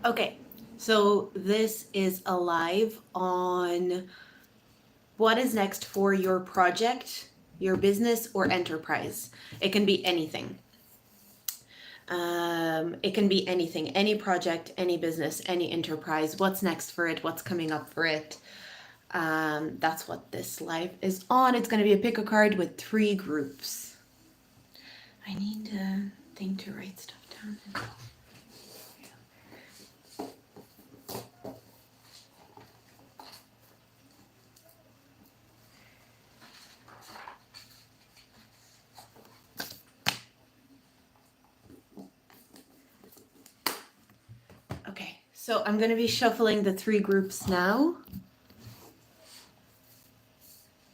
Okay, so this is a live on what is next for your project, your business, or enterprise. It can be anything. It can be anything, any project, any business, any enterprise. What's next for it? What's coming up for it? That's what this live is on. It's going to be a pick a card with 3 groups. I need a thing to write stuff down. Okay, so I'm going to be shuffling the 3 groups now.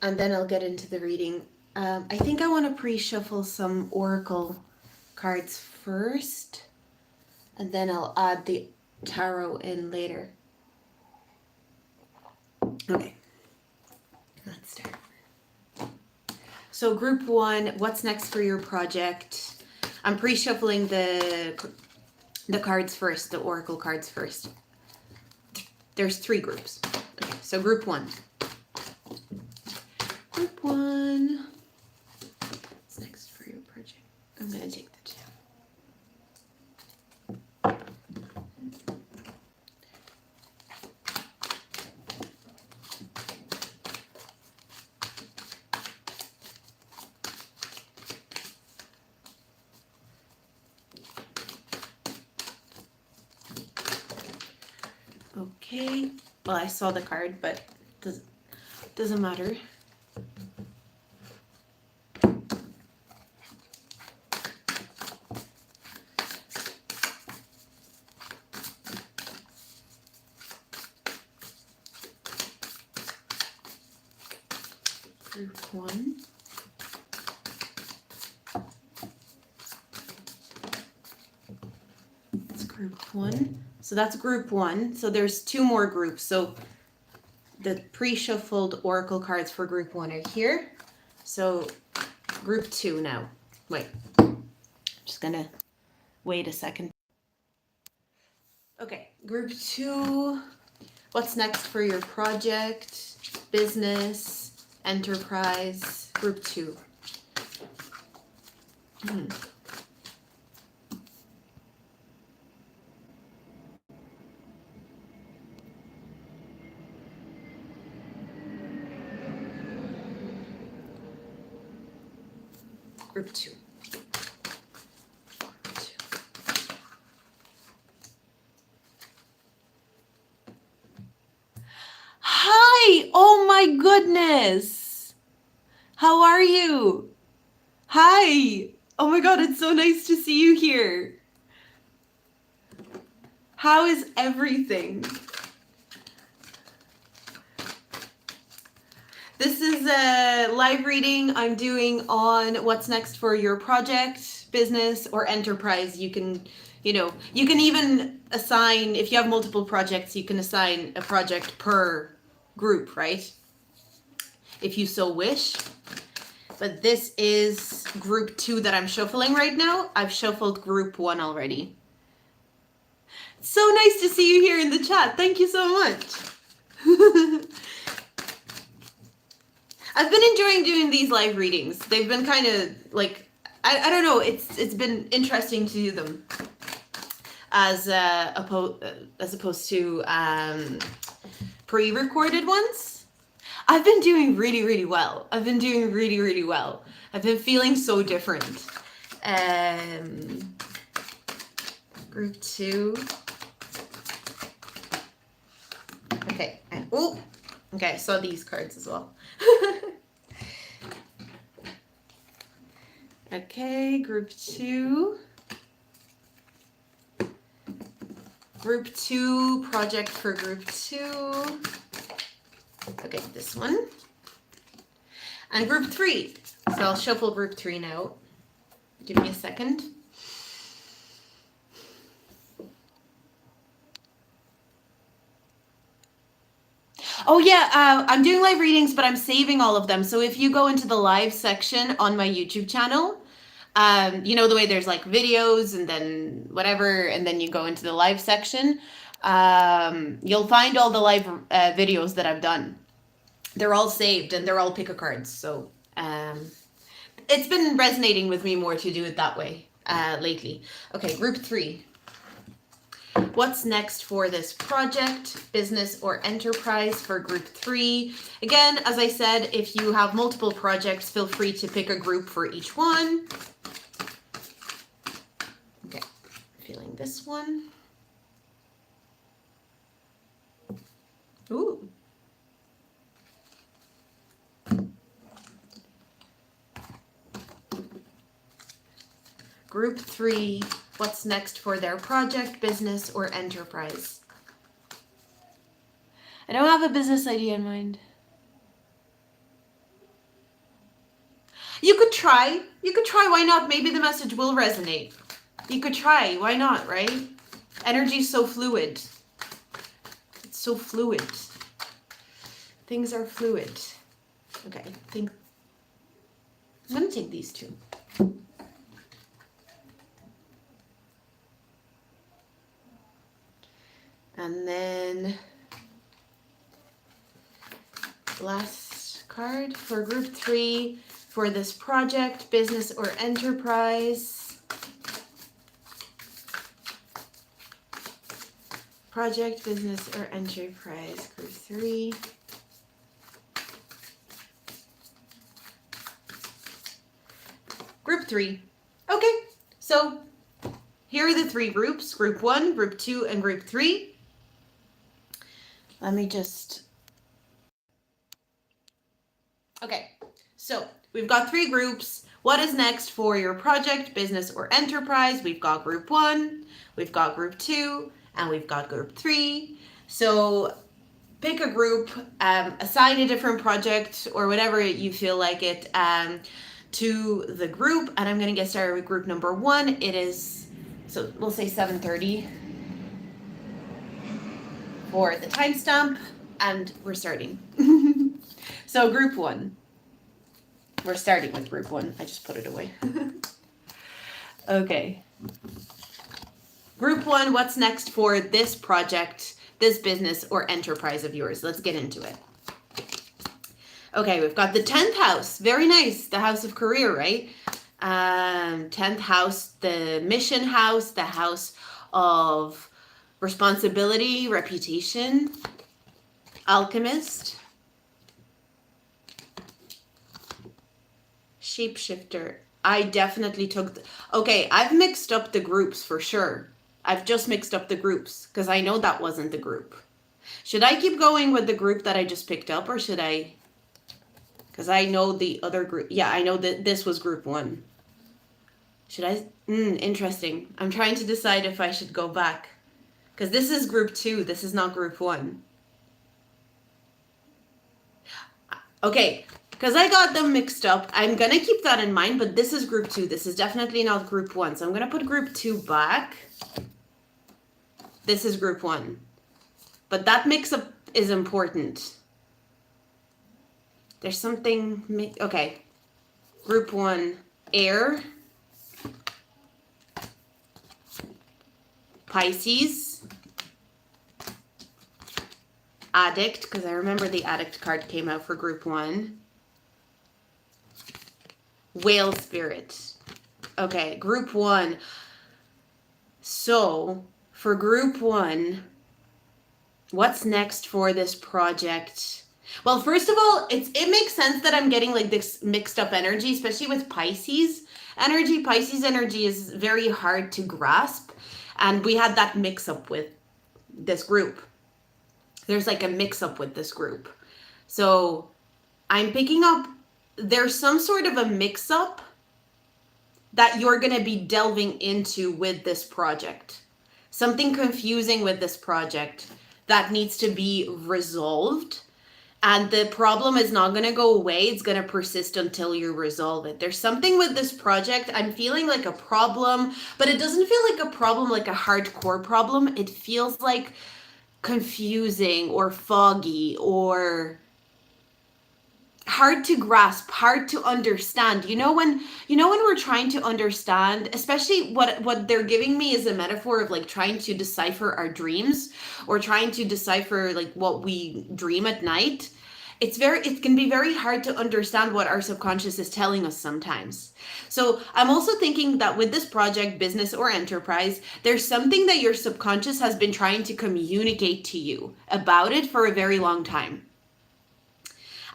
And then I'll get into the reading. I think I want to pre-shuffle some oracle cards first. And then I'll add the tarot in later. Okay, let's start. So group 1, what's next for your project? I'm pre-shuffling the cards first, the oracle cards first. There's 3 groups. Okay, so group 1. Group 1. What's next for your project? I'm going to take the 2. Okay, well, I saw the card, but doesn't matter. Group 1. That's group 1. So that's group 1. So there's 2 more groups. So the pre-shuffled oracle cards for group 1 are here. So group 2 now. Wait. I'm just gonna wait a second. Okay, group 2. What's next for your project, business, enterprise? Group 2. Group 2. Hi! Oh my goodness! How are you? Hi! Oh my god, it's so nice to see you here. How is everything? This is a live reading I'm doing on what's next for your project, business, or enterprise. You can even assign, if you have multiple projects, you can assign a project per group, right? If you so wish. But this is group 2 that I'm shuffling right now. I've shuffled group 1 already. So nice to see you here in the chat. Thank you so much. I've been enjoying doing these live readings. They've been kind of like, I don't know, it's been interesting to do them as opposed to pre-recorded ones. I've been doing really, really well. I've been doing really, really well. I've been feeling so different. Group 2. Okay. Oh, okay. I saw these cards as well. Okay, group 2. Group 2, project for group 2. Okay, this one. And group 3. So I'll shuffle group 3 now. Give me a second. Oh yeah, I'm doing live readings, but I'm saving all of them. So if you go into the live section on my YouTube channel, you know the way there's like videos and then whatever, and then you go into the live section. you'll find all the live videos that I've done. They're all saved and they're all pick a cards. So it's been resonating with me more to do it that way lately. Okay, group 3. What's next for this project, business or enterprise for group 3? Again, as I said, if you have multiple projects, feel free to pick a group for each one. Okay, feeling this one. Ooh. Group 3, what's next for their project, business, or enterprise? I don't have a business idea in mind. You could try. Why not? Maybe the message will resonate. You could try. Why not, right? Energy is so fluid. It's so fluid. Things are fluid. Okay, I'm going to take these two. And then last card for group 3 for this project, business or enterprise. Project, business or enterprise, group 3. Group 3. Okay, so here are the 3 groups, group 1, group 2, and group 3. Let me just... Okay, so we've got 3 groups. What is next for your project, business, or enterprise? We've got group 1, we've got group 2, and we've got group 3. So pick a group, assign a different project or whatever you feel like it to the group. And I'm going to get started with group number 1. It is, so we'll say 7:30 for the timestamp, and we're starting. So group 1. We're starting with group 1. I just put it away. Okay. Group 1, what's next for this project, this business or enterprise of yours? Let's get into it. Okay, we've got the 10th house. Very nice. The house of career, right? 10th house, the mission house, the house of responsibility, reputation, alchemist, shapeshifter. I definitely took... Okay, I've mixed up the groups for sure. I've just mixed up the groups because I know that wasn't the group. Should I keep going with the group that I just picked up, or should I... Because I know the other group. Yeah, I know that this was group 1. Should I... interesting. I'm trying to decide if I should go back. Because this is group 2. This is not group 1. Okay, because I got them mixed up. I'm going to keep that in mind, but this is group 2. This is definitely not group 1. So I'm going to put group 2 back. This is group 1. But that mix-up is important. There's something... Okay. Group 1, air. Pisces. Addict, because I remember the addict card came out for group 1. Whale spirit. Okay, group 1. So, for group 1, what's next for this project? Well, first of all, it makes sense that I'm getting like this mixed up energy, especially with Pisces energy. Pisces energy is very hard to grasp. And we had that mix up with this group. There's like a mix up with this group. So I'm picking up, there's some sort of a mix up that you're going to be delving into with this project. Something confusing with this project that needs to be resolved. And the problem is not going to go away. It's going to persist until you resolve it. There's something with this project. I'm feeling like a problem, but it doesn't feel like a problem, like a hardcore problem. It feels like confusing or foggy or hard to grasp, hard to understand. When we're trying to understand, especially what they're giving me is a metaphor of like trying to decipher our dreams, or trying to decipher like what we dream at night. It can be very hard to understand what our subconscious is telling us sometimes. So I'm also thinking that with this project, business or enterprise, there's something that your subconscious has been trying to communicate to you about it for a very long time.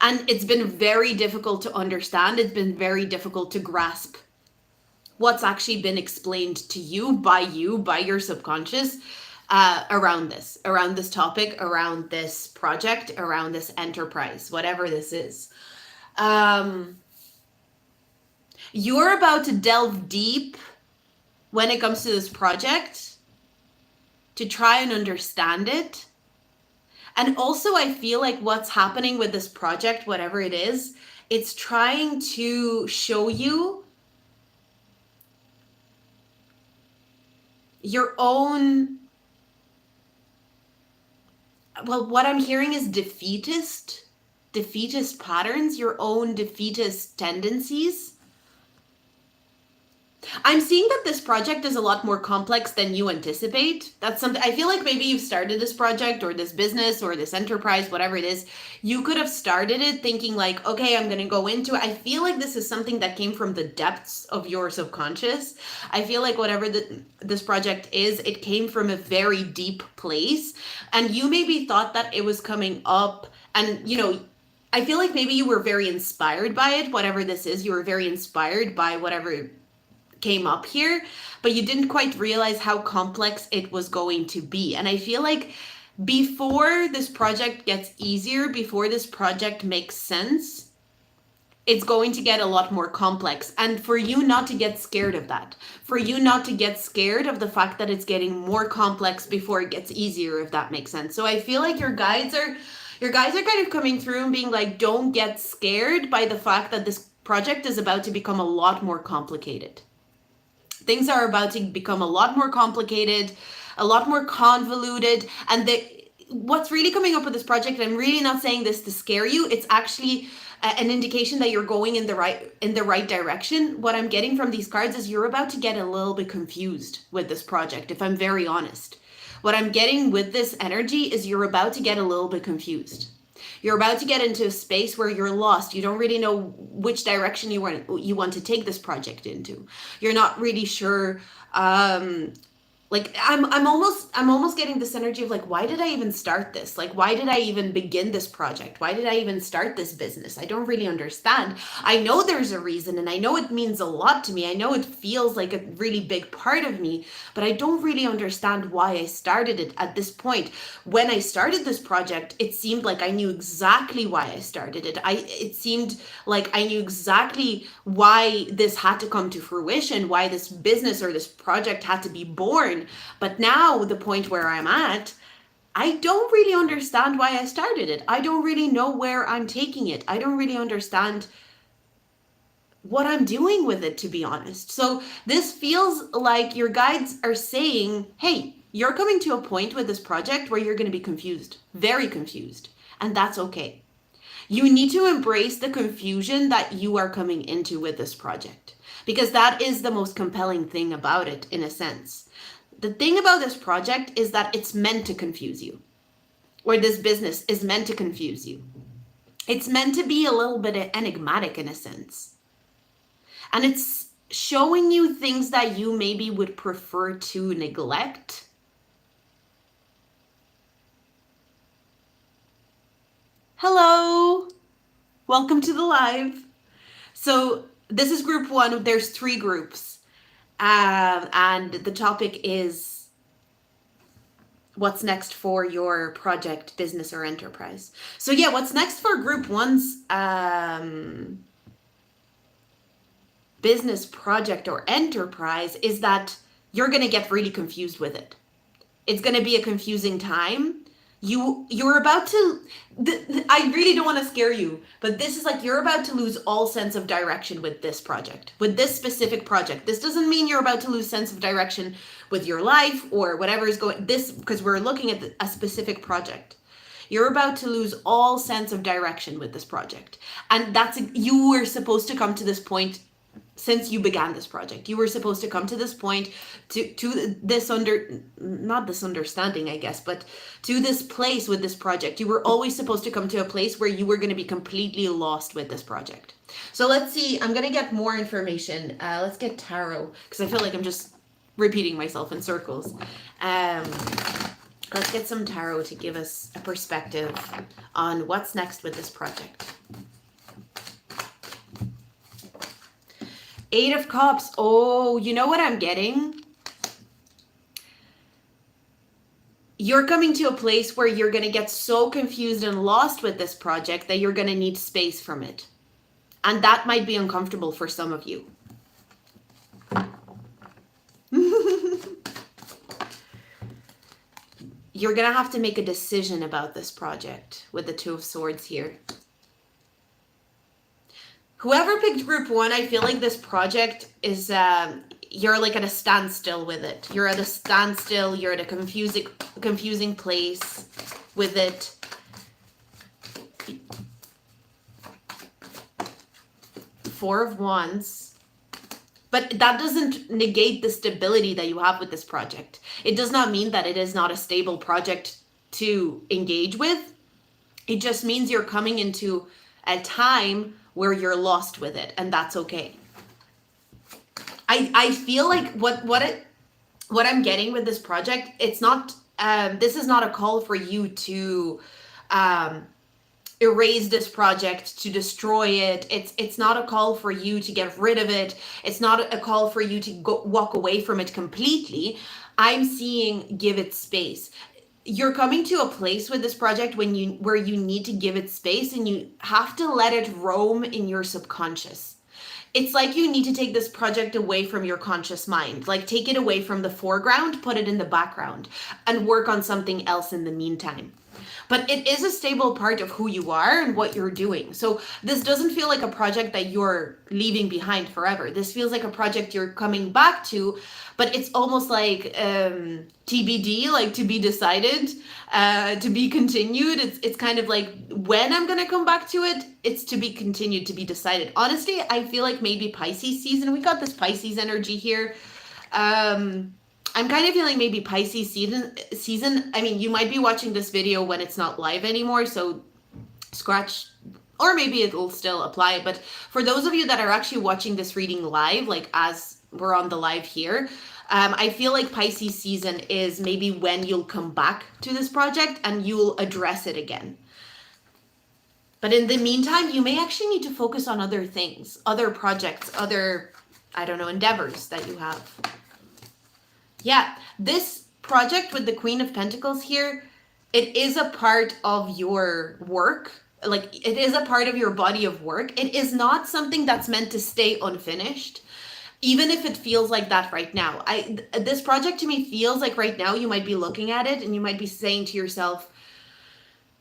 And it's been very difficult to understand. It's been very difficult to grasp what's actually been explained to you, by your subconscious, around this topic, around this project, around this enterprise, whatever this is. You're about to delve deep when it comes to this project to try and understand it. And also, I feel like what's happening with this project, whatever it is, it's trying to show you your own, well, what I'm hearing is defeatist patterns, your own defeatist tendencies. I'm seeing that this project is a lot more complex than you anticipate. That's something I feel like maybe you've started this project or this business or this enterprise, whatever it is. You could have started it thinking like, okay, I'm going to go into it. I feel like this is something that came from the depths of your subconscious. I feel like whatever this project is, it came from a very deep place. And you maybe thought that it was coming up, and I feel like maybe you were very inspired by it, whatever this is. You were very inspired by whatever came up here, but you didn't quite realize how complex it was going to be. And I feel like before this project gets easier, before this project makes sense, it's going to get a lot more complex. And for you not to get scared of that, for you not to get scared of the fact that it's getting more complex before it gets easier, if that makes sense. So I feel like your guides are kind of coming through and being like, don't get scared by the fact that this project is about to become a lot more complicated. Things are about to become a lot more complicated, a lot more convoluted. And what's really coming up with this project, and I'm really not saying this to scare you, it's actually an indication that you're going in the right direction. What I'm getting from these cards is you're about to get a little bit confused with this project, if I'm very honest. What I'm getting with this energy is you're about to get a little bit confused. You're about to get into a space where you're lost. You don't really know which direction you want to take this project into. You're not really sure. Like I'm almost getting this energy of like, why did I even start this? Like, why did I even begin this project? Why did I even start this business? I don't really understand. I know there's a reason, and I know it means a lot to me. I know it feels like a really big part of me, but I don't really understand why I started it at this point. When I started this project, it seemed like I knew exactly why I started it. It seemed like I knew exactly why this had to come to fruition, why this business or this project had to be born. But now, the point where I'm at, I don't really understand why I started it. I don't really know where I'm taking it. I don't really understand what I'm doing with it, to be honest. So this feels like your guides are saying, hey, you're coming to a point with this project where you're going to be confused, very confused, and that's okay. You need to embrace the confusion that you are coming into with this project, because that is the most compelling thing about it, in a sense. The thing about this project is that it's meant to confuse you, or this business is meant to confuse you. It's meant to be a little bit enigmatic, in a sense. And it's showing you things that you maybe would prefer to neglect. Hello, welcome to the live. So this is group one. There's 3 groups. And the topic is what's next for your project, business, or enterprise. So yeah, what's next for group one's business, project, or enterprise is that you're going to get really confused with it. It's going to be a confusing time. You're about to, I really don't want to scare you, but this is like, you're about to lose all sense of direction with this project, with this specific project. This doesn't mean you're about to lose sense of direction with your life or whatever is going, because we're looking at a specific project. You're about to lose all sense of direction with this project. And you were supposed to come to this point since you began this project. You were supposed to come to this point, to this not this understanding, I guess, but to this place with this project. You were always supposed to come to a place where you were going to be completely lost with this project. So let's see. I'm going to get more information. Let's get tarot, because I feel like I'm just repeating myself in circles. Let's get some tarot to give us a perspective on what's next with this project. 8 of Cups. Oh, you know what I'm getting? You're coming to a place where you're going to get so confused and lost with this project that you're going to need space from it. And that might be uncomfortable for some of you. You're going to have to make a decision about this project with the 2 of Swords here. Whoever picked group 1, I feel like this project is, you're like at a standstill with it. You're at a standstill. You're at a confusing place with it. Four of Wands. But that doesn't negate the stability that you have with this project. It does not mean that it is not a stable project to engage with. It just means you're coming into a time where you're lost with it, and that's okay. I feel like what I'm getting with this project, it's not this is not a call for you to erase this project, to destroy it. It's not a call for you to get rid of it. It's not a call for you to walk away from it completely. I'm seeing give it space. You're coming to a place with this project where you need to give it space, and you have to let it roam in your subconscious. It's like you need to take this project away from your conscious mind, like take it away from the foreground, put it in the background, and work on something else in the meantime. But it is a stable part of who you are and what you're doing. So this doesn't feel like a project that you're leaving behind forever. This feels like a project you're coming back to, but it's almost like TBD, like to be decided, to be continued. It's kind of like when I'm going to come back to it, it's to be continued, to be decided. Honestly, I feel like maybe Pisces season. We got this Pisces energy here. I'm kind of feeling maybe Pisces season. I mean, you might be watching this video when it's not live anymore, so scratch, or maybe it'll still apply. But for those of you that are actually watching this reading live, like as we're on the live here, I feel like Pisces season is maybe when you'll come back to this project and you'll address it again. But in the meantime, you may actually need to focus on other things, other projects, other, I don't know, endeavors that you have. Yeah, this project with the Queen of Pentacles here, it is a part of your work. Like, it is a part of your body of work. It is not something that's meant to stay unfinished, even if it feels like that right now. This project to me feels like right now you might be looking at it and you might be saying to yourself,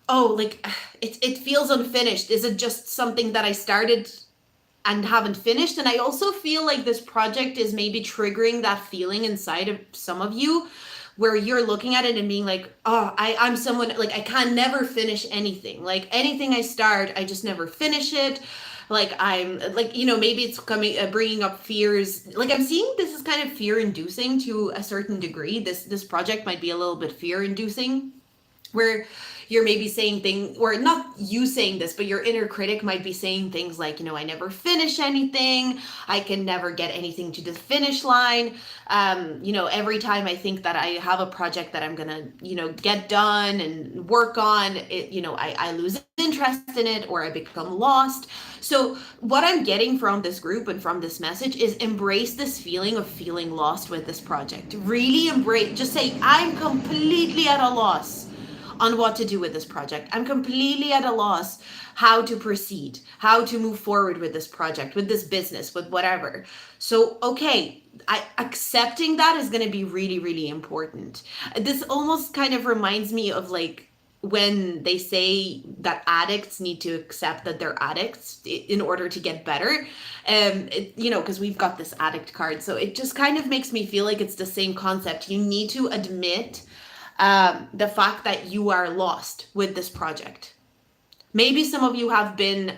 oh, like, it feels unfinished. Is it just something that I started and haven't finished? And I also feel like this project is maybe triggering that feeling inside of some of you where you're looking at it and being like, oh, I'm someone, like, I can never finish anything. Like, anything I start, I just never finish it. Like, I'm like, you know, maybe it's bringing up fears. Like, I'm seeing this is kind of fear inducing to a certain degree. This project might be a little bit fear inducing, where you're maybe saying things, or not you saying this, but your inner critic might be saying things like, you know, I never finish anything. I can never get anything to the finish line. You know, every time I think that I have a project that I'm going to, you know, get done and work on it, you know, I lose interest in it, or I become lost. So what I'm getting from this group and from this message is embrace this feeling of feeling lost with this project. Really embrace, just say, I'm completely at a loss on what to do with this project. I'm completely at a loss how to proceed, how to move forward with this project, with this business, with whatever. So, okay, accepting that is going to be really, really important. This almost kind of reminds me of like when they say that addicts need to accept that they're addicts in order to get better. You know, because we've got this addict card. So it just kind of makes me feel like it's the same concept. You need to admit the fact that you are lost with this project. Maybe some of you have been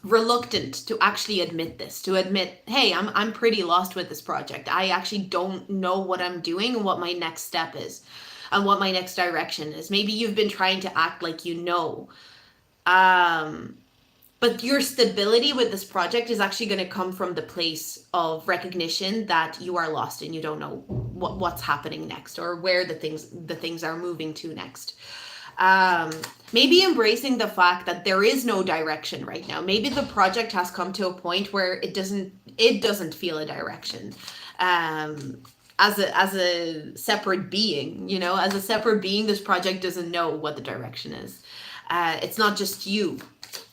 reluctant to actually admit this, to admit, hey, I'm pretty lost with this project. I actually don't know what I'm doing and what my next step is and what my next direction is. Maybe you've been trying to act like you know. But your stability with this project is actually going to come from the place of recognition that you are lost and you don't know what's happening next or where the things are moving to next. Maybe embracing the fact that there is no direction right now. Maybe the project has come to a point where it doesn't feel a direction. As a separate being, as a separate being, this project doesn't know what the direction is. It's not just you.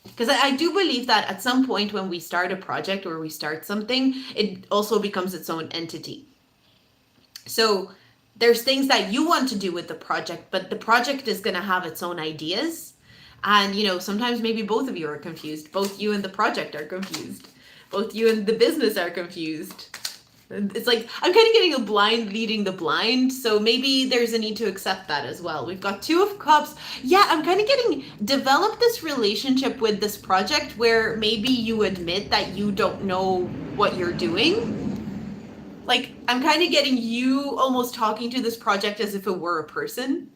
Because I do believe that at some point when we start a project or we start something, it also becomes its own entity. So there's things that you want to do with the project, but the project is going to have its own ideas. And, sometimes maybe both of you are confused. Both you and the project are confused. Both you and the business are confused. It's like, I'm kind of getting a blind leading the blind. So maybe there's a need to accept that as well. We've got 2 of Cups. Yeah, I'm kind of develop this relationship with this project where maybe you admit that you don't know what you're doing. Like, I'm kind of getting you almost talking to this project as if it were a person.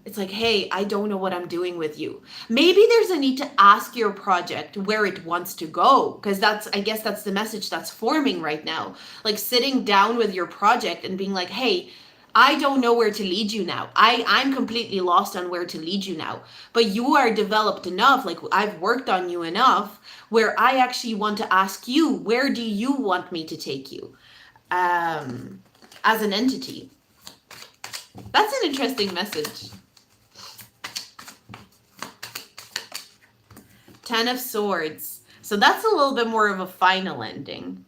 It's like, hey, I don't know what I'm doing with you. Maybe there's a need to ask your project where it wants to go, because I guess that's the message that's forming right now. Like sitting down with your project and being like, hey, I don't know where to lead you now. I'm completely lost on where to lead you now. But you are developed enough, like I've worked on you enough, where I actually want to ask you, where do you want me to take you as an entity? That's an interesting message. 10 of Swords. So that's a little bit more of a final ending.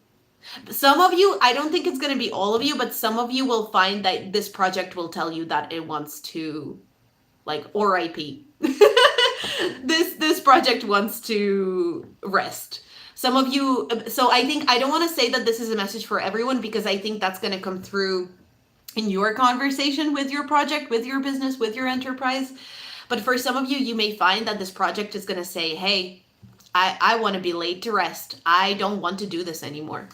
Some of you, I don't think it's going to be all of you, but some of you will find that this project will tell you that it wants to, like, RIP. This project wants to rest. Some of you, so I don't want to say that this is a message for everyone, because I think that's going to come through in your conversation with your project, with your business, with your enterprise. But for some of you, you may find that this project is going to say, hey, I want to be laid to rest. I don't want to do this anymore.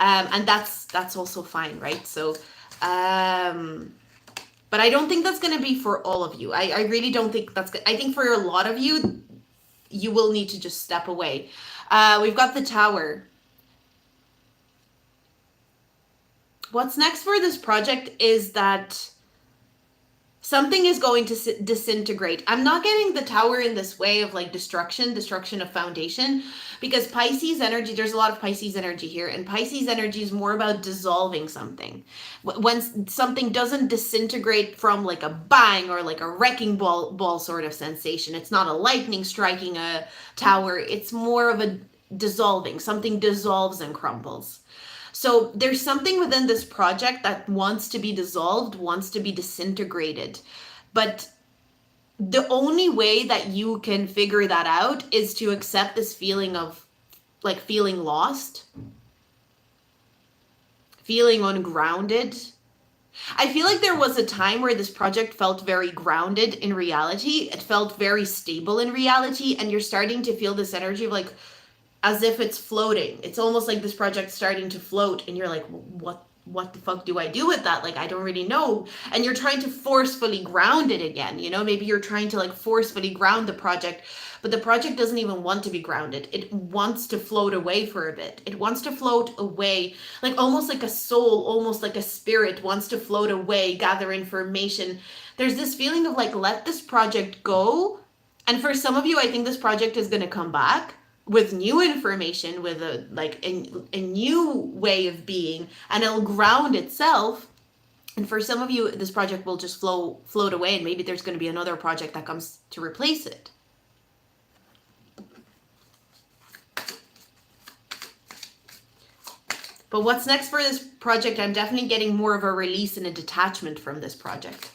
And that's also fine, right? So, but I don't think that's going to be for all of you. I really don't think that's good. I think for a lot of you, you will need to just step away. We've got the Tower. What's next for this project is that something is going to disintegrate. I'm not getting the Tower in this way of like destruction of foundation, because Pisces energy, there's a lot of Pisces energy here, and Pisces energy is more about dissolving something. When something doesn't disintegrate from like a bang or like a wrecking ball sort of sensation, it's not a lightning striking a tower, it's more of a dissolving. Something dissolves and crumbles. So there's something within this project that wants to be dissolved, wants to be disintegrated. But the only way that you can figure that out is to accept this feeling of like feeling lost, feeling ungrounded. I feel like there was a time where this project felt very grounded in reality. It felt very stable in reality. And you're starting to feel this energy of like, as if it's floating. It's almost like this project's starting to float, and you're like, what the fuck do I do with that? Like, I don't really know. And you're trying to forcefully ground it again, maybe you're trying to like forcefully ground the project, but the project doesn't even want to be grounded. It wants to float away for a bit. It wants to float away, like almost like a soul, almost like a spirit wants to float away, gather information. There's this feeling of like, let this project go. And for some of you, I think this project is going to come back with new information, with a new way of being, and it'll ground itself. And for some of you, this project will just float away, and maybe there's going to be another project that comes to replace it. But what's next for this project? I'm definitely getting more of a release and a detachment from this project.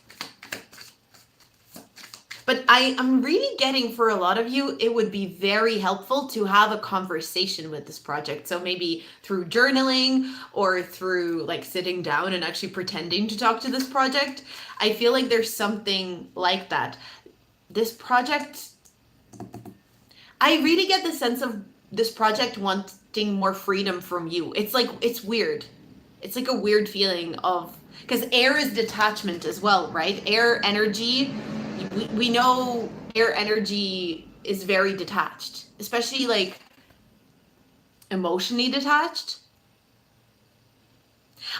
But I'm really getting, for a lot of you, it would be very helpful to have a conversation with this project. So maybe through journaling or through like sitting down and actually pretending to talk to this project. I feel like there's something like that. This project, I really get the sense of this project wanting more freedom from you. It's like, it's weird. It's like a weird feeling of, because air is detachment as well, right? Air energy, we know air energy is very detached, especially like emotionally detached.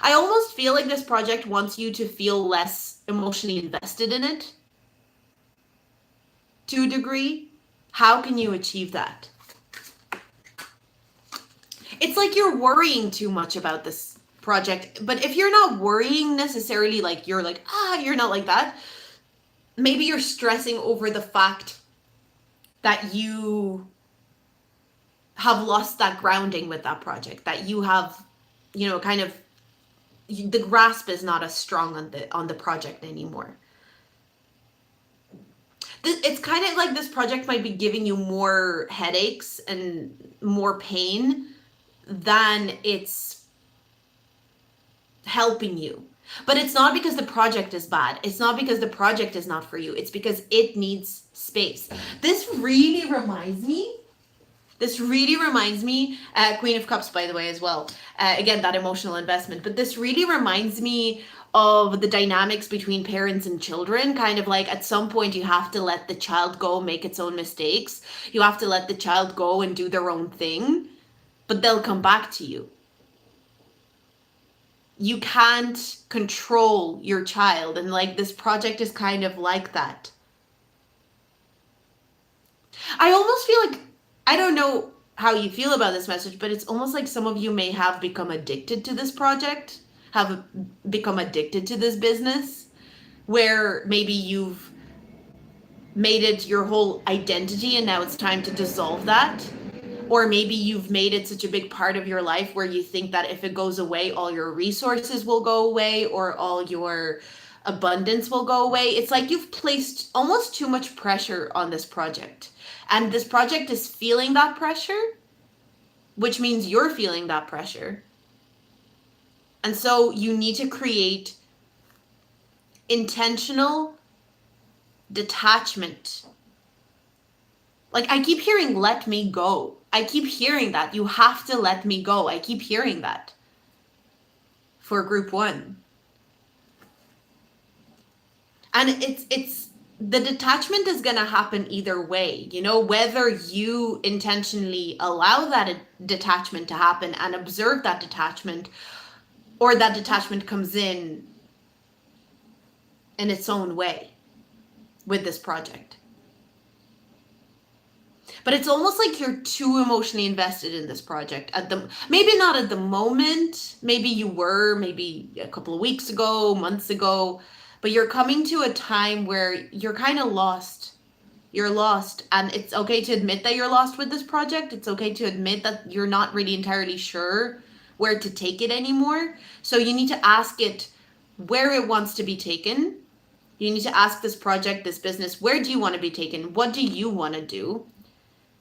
I almost feel like this project wants you to feel less emotionally invested in it to a degree. How can you achieve that? It's like you're worrying too much about this project, but if you're not worrying necessarily, like you're like, you're not like that, maybe you're stressing over the fact that you have lost that grounding with that project, that you have, kind of, the grasp is not as strong on the project anymore. It's kind of like this project might be giving you more headaches and more pain than it's helping you. But it's not because the project is bad. It's not because the project is not for you. It's because it needs space. This really reminds me, Queen of Cups, by the way, as well. Again, that emotional investment. But this really reminds me of the dynamics between parents and children. Kind of like at some point you have to let the child go make its own mistakes. You have to let the child go and do their own thing. But they'll come back to you. You can't control your child. And like this project is kind of like that. I almost feel like, I don't know how you feel about this message, but it's almost like some of you may have become addicted to this project, have become addicted to this business, where maybe you've made it your whole identity and now it's time to dissolve that. Or maybe you've made it such a big part of your life where you think that if it goes away, all your resources will go away or all your abundance will go away. It's like you've placed almost too much pressure on this project. And this project is feeling that pressure, which means you're feeling that pressure. And so you need to create intentional detachment. Like I keep hearing, let me go. I keep hearing that. You have to let me go. I keep hearing that for group 1. And it's the detachment is going to happen either way, whether you intentionally allow that detachment to happen and observe that detachment, or that detachment comes in its own way with this project. But it's almost like you're too emotionally invested in this project maybe not at the moment. Maybe you were, maybe a couple of weeks ago, months ago, but you're coming to a time where you're kind of lost. You're lost, and it's okay to admit that you're lost with this project. It's okay to admit that you're not really entirely sure where to take it anymore. So you need to ask it where it wants to be taken. You need to ask this project, this business, where do you want to be taken? What do you want to do?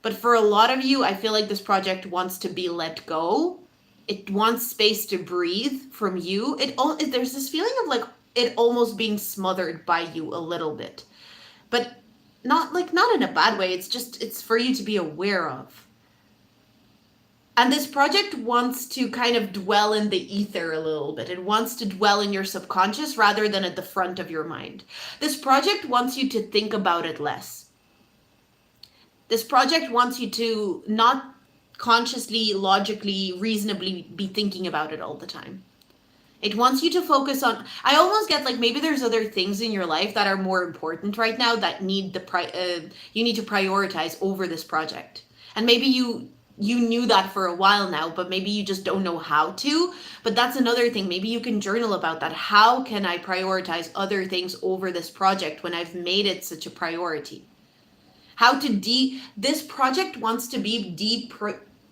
But for a lot of you, I feel like this project wants to be let go. It wants space to breathe from you. There's this feeling of like it almost being smothered by you a little bit. But not in a bad way. It's for you to be aware of. And this project wants to kind of dwell in the ether a little bit. It wants to dwell in your subconscious rather than at the front of your mind. This project wants you to think about it less. This project wants you to not consciously, logically, reasonably be thinking about it all the time. It wants you to focus on, I almost get like maybe there's other things in your life that are more important right now that need you need to prioritize over this project. And maybe you knew that for a while now, but maybe you just don't know how to. But that's another thing. Maybe you can journal about that. How can I prioritize other things over this project when I've made it such a priority? This project wants to be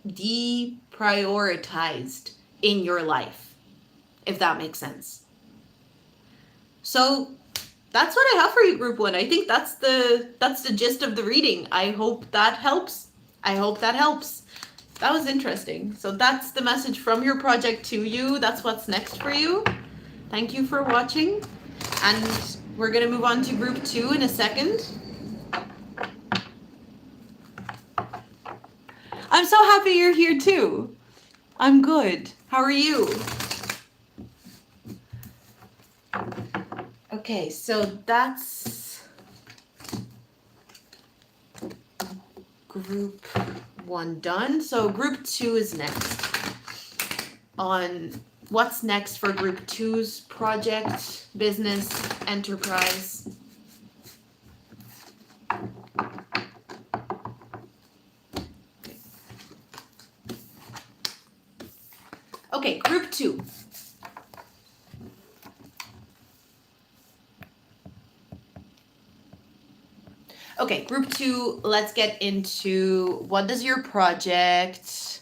deprioritized in your life, if that makes sense. So that's what I have for you, group 1. I think that's the gist of the reading. I hope that helps. I hope that helps. That was interesting. So that's the message from your project to you. That's what's next for you. Thank you for watching. And we're going to move on to group 2 in a second. I'm so happy you're here too. I'm good. How are you? Okay, so that's group 1 done. So group 2 is next. On what's next for group 2's project, business, enterprise. Okay, group 2. Okay, group 2, let's get into what does your project...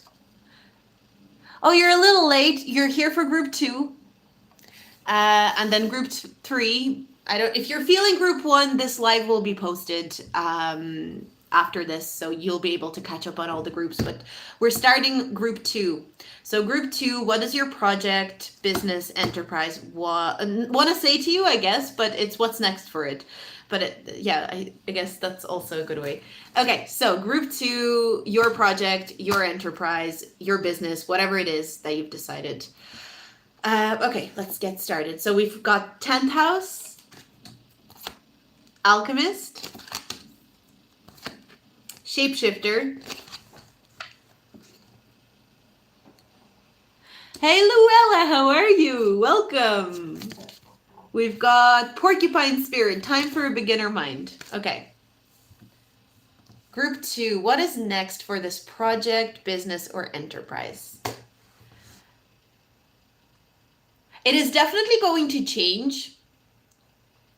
Oh, you're a little late. You're here for group 2. And then group 3, if you're feeling group 1, this live will be posted after this, so you'll be able to catch up on all the groups, but we're starting group 2. So group 2, what is your project, business, enterprise? Want to say to you, I guess, but it's what's next for it. But I guess that's also a good way. Okay, so group 2, your project, your enterprise, your business, whatever it is that you've decided. Okay, let's get started. So we've got 10th house, alchemist, shapeshifter. Hey Luella, how are you? Welcome. We've got porcupine spirit, time for a beginner mind. Okay. Group 2, what is next for this project, business, or enterprise? It is definitely going to change.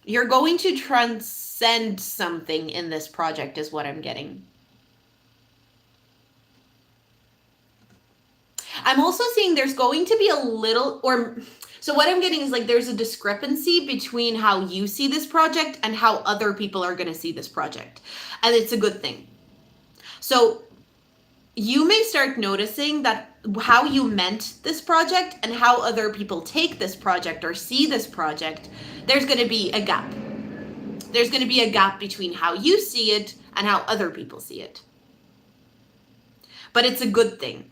You're going to transcend something in this project is what I'm getting. I'm also seeing there's going to be a little, so what I'm getting is like there's a discrepancy between how you see this project and how other people are going to see this project. And it's a good thing. So you may start noticing that how you meant this project and how other people take this project or see this project, there's going to be a gap. There's going to be a gap between how you see it and how other people see it. But it's a good thing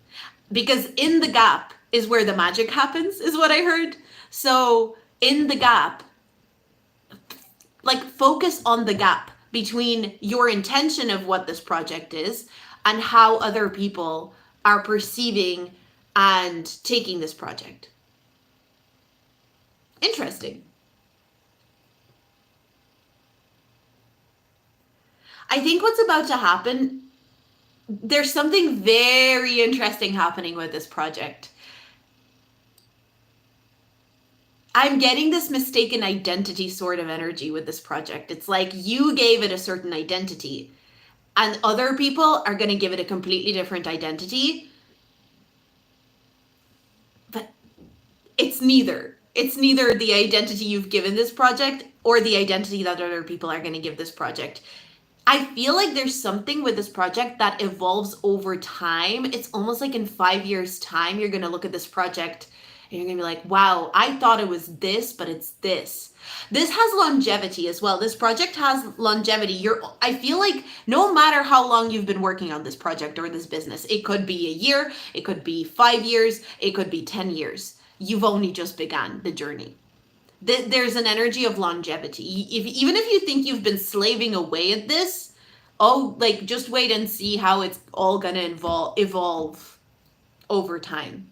because in the gap is where the magic happens, is what I heard. So in the gap, like focus on the gap between your intention of what this project is and how other people are perceiving and taking this project. Interesting. I think what's about to happen, there's something very interesting happening with this project. I'm getting this mistaken identity sort of energy with this project. It's like you gave it a certain identity and other people are going to give it a completely different identity. But it's neither. It's neither the identity you've given this project or the identity that other people are going to give this project. I feel like there's something with this project that evolves over time. It's almost like in 5 years' time, you're going to look at this project and you're going to be like, wow, I thought it was this, but it's this. This has longevity as well. This project has longevity. I feel like no matter how long you've been working on this project or this business, it could be a year, it could be 5 years, it could be 10 years. You've only just begun the journey. There's an energy of longevity. Even if you think you've been slaving away at this, just wait and see how it's all gonna evolve over time.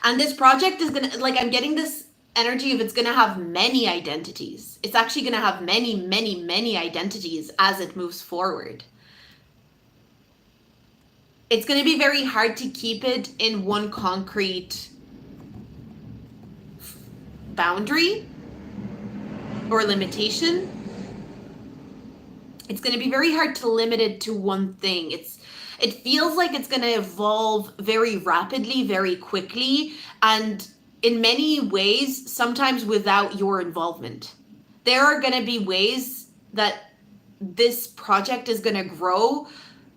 And this project is gonna, I'm getting this energy of it's gonna have many identities. It's actually gonna have many, many, many identities as it moves forward. It's going to be very hard to keep it in one concrete boundary or limitation. It's going to be very hard to limit it to one thing. It feels like it's going to evolve very rapidly, very quickly, and in many ways, sometimes without your involvement. There are going to be ways that this project is going to grow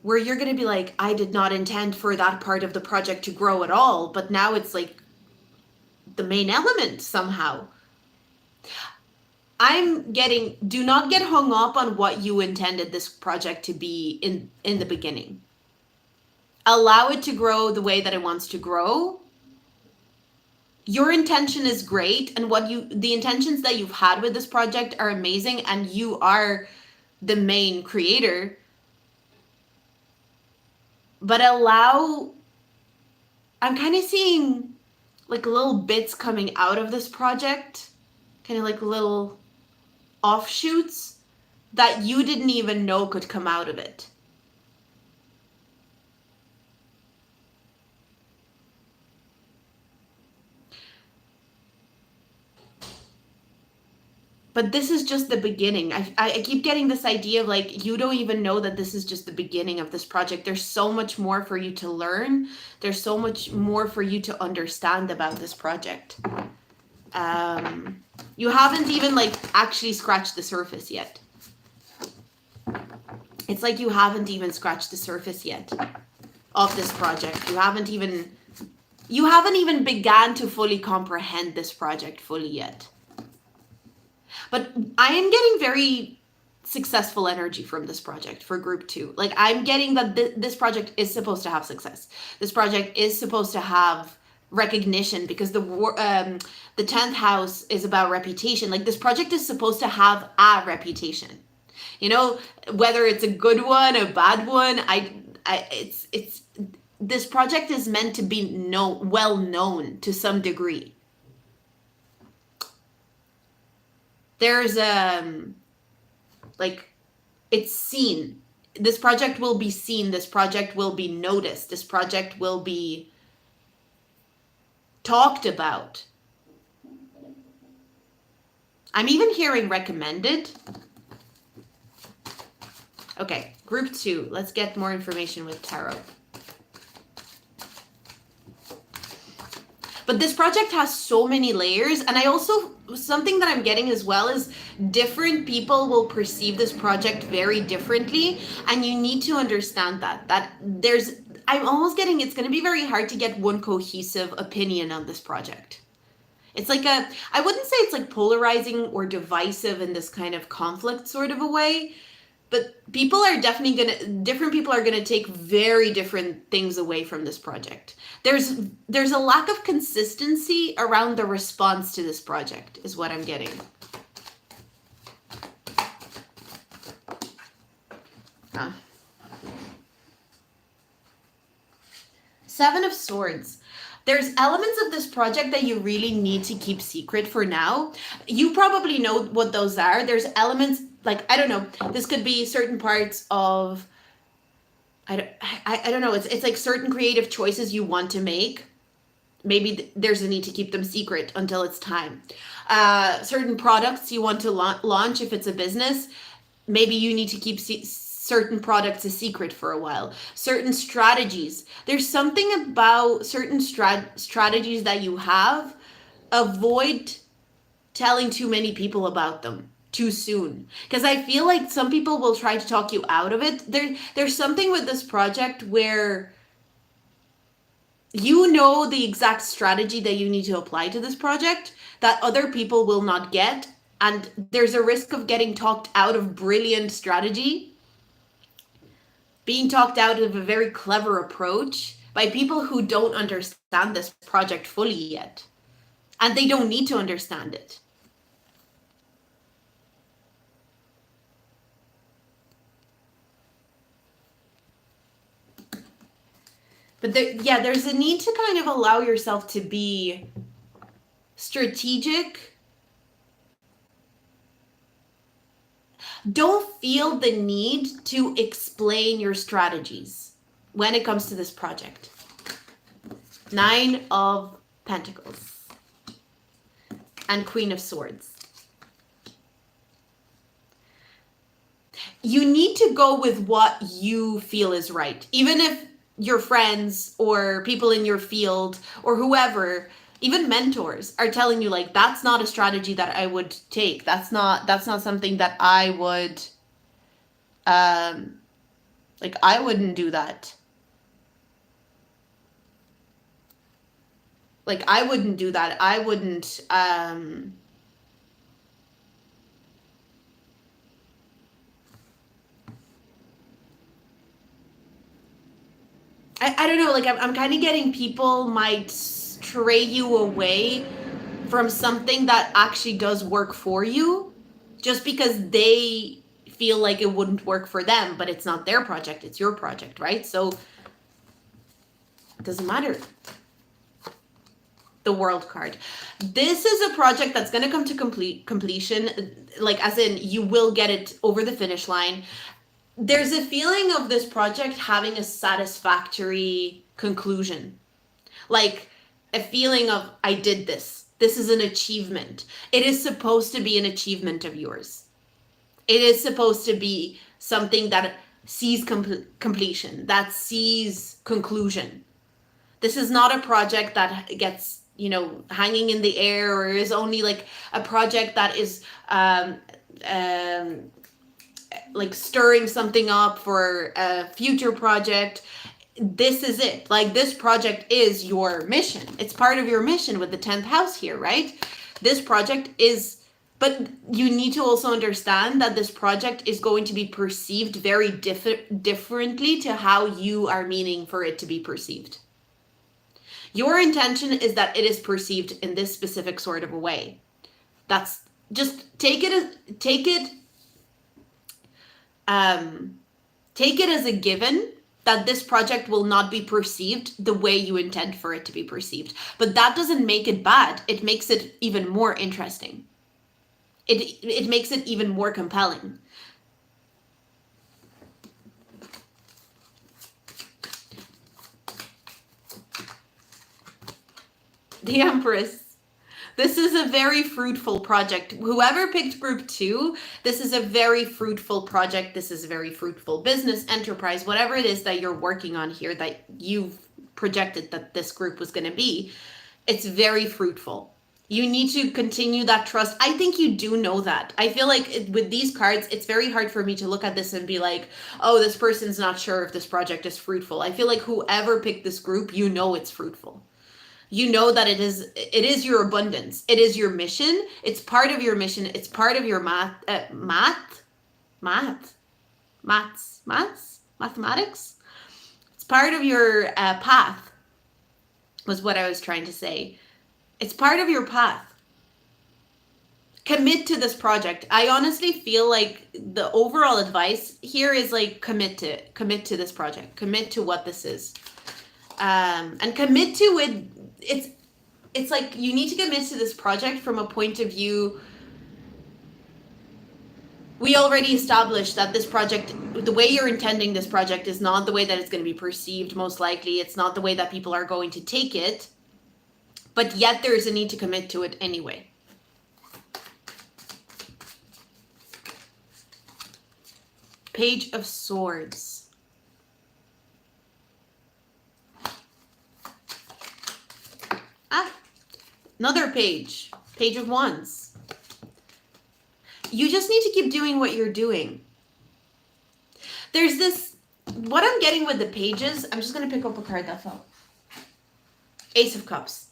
where you're going to be like, I did not intend for that part of the project to grow at all, but now it's like the main element somehow. Do not get hung up on what you intended this project to be in the beginning. Allow it to grow the way that it wants to grow. Your intention is great, and the intentions that you've had with this project are amazing, and you are the main creator. But I'm kind of seeing like little bits coming out of this project, kind of like little offshoots that you didn't even know could come out of it. But this is just the beginning. I keep getting this idea of like, you don't even know that this is just the beginning of this project. There's so much more for you to learn. There's so much more for you to understand about this project. You haven't even like actually scratched the surface yet. It's like you haven't even scratched the surface yet of this project. You haven't even began to fully comprehend this project fully yet. But I am getting very successful energy from this project for group 2. Like, I'm getting that this project is supposed to have success. This project is supposed to have recognition, because the 10th house is about reputation. Like, this project is supposed to have a reputation. You know, whether it's a good one, a bad one, this project is meant to be well known to some degree. There's like, it's seen. This project will be seen. This project will be noticed. This project will be talked about. I'm even hearing recommended. Okay, group 2. Let's get more information with tarot. But this project has so many layers, and I also, something that I'm getting as well is different people will perceive this project very differently, and you need to understand that I'm almost getting, it's going to be very hard to get one cohesive opinion on this project. It's like I wouldn't say it's like polarizing or divisive in this kind of conflict sort of a way, but different people are gonna take very different things away from this project. There's a lack of consistency around the response to this project, is what I'm getting. Seven of Swords. There's elements of this project that you really need to keep secret for now. You probably know what those are. There's elements, like, I don't know, this could be certain parts of, I don't know, it's like certain creative choices you want to make. Maybe there's a need to keep them secret until it's time. Certain products you want to launch if it's a business, maybe you need to keep certain products a secret for a while. Certain strategies. There's something about certain strategies that you have. Avoid telling too many people about them too soon, because I feel like some people will try to talk you out of it. There's something with this project where you know the exact strategy that you need to apply to this project that other people will not get, and there's a risk of getting talked out of brilliant strategy, being talked out of a very clever approach by people who don't understand this project fully yet, and they don't need to understand it. But there's a need to kind of allow yourself to be strategic. Don't feel the need to explain your strategies when it comes to this project. 9 of Pentacles and Queen of Swords. You need to go with what you feel is right. Even if your friends or people in your field or whoever even mentors are telling you like that's not a strategy that I would take. That's not something that I would like I wouldn't do that. Like I wouldn't do that. I wouldn't I don't know, like I'm kind of getting people might stray you away from something that actually does work for you just because they feel like it wouldn't work for them, but it's not their project, it's your project, right? So it doesn't matter. The world card. This is a project that's going to come to completion, like as in you will get it over the finish line. There's a feeling of this project having a satisfactory conclusion. Like a feeling of I did this. This is an achievement. It is supposed to be an achievement of yours. It is supposed to be something that sees completion, that sees conclusion. This is not a project that gets, you know, hanging in the air or is only like a project that is like stirring something up for a future project. This is it. Like this project is your mission. It's part of your mission with the 10th house here, right? This project is, but you need to also understand that this project is going to be perceived very differently to how you are meaning for it to be perceived. Your intention is that it is perceived in this specific sort of a way. That's just take it as a given that this project will not be perceived the way you intend for it to be perceived. But that doesn't make it bad. It makes it even more interesting. It makes it even more compelling. The Empress. This is a very fruitful project. Whoever picked group 2, this is a very fruitful project. This is a very fruitful business, enterprise, whatever it is that you're working on here that you've projected that this group was going to be. It's very fruitful. You need to continue that trust. I think you do know that. I feel like with these cards, it's very hard for me to look at this and be like, oh, this person's not sure if this project is fruitful. I feel like whoever picked this group, you know it's fruitful. You know that it is your abundance. It is your mission. It's part of your mission. It's part of your mathematics. It's part of your path, was what I was trying to say. It's part of your path. Commit to this project. I honestly feel like the overall advice here is like commit to this project. Commit to what this is. And commit to it. It's like you need to commit to this project from a point of view. We already established that this project, the way you're intending this project, is not the way that it's going to be perceived, most likely. It's not the way that people are going to take it. But yet there's a need to commit to it anyway. Page of Swords. Another page of Wands. You just need to keep doing what you're doing. There's this, what I'm getting with the pages, I'm just going to pick up a card that fell. Ace of Cups.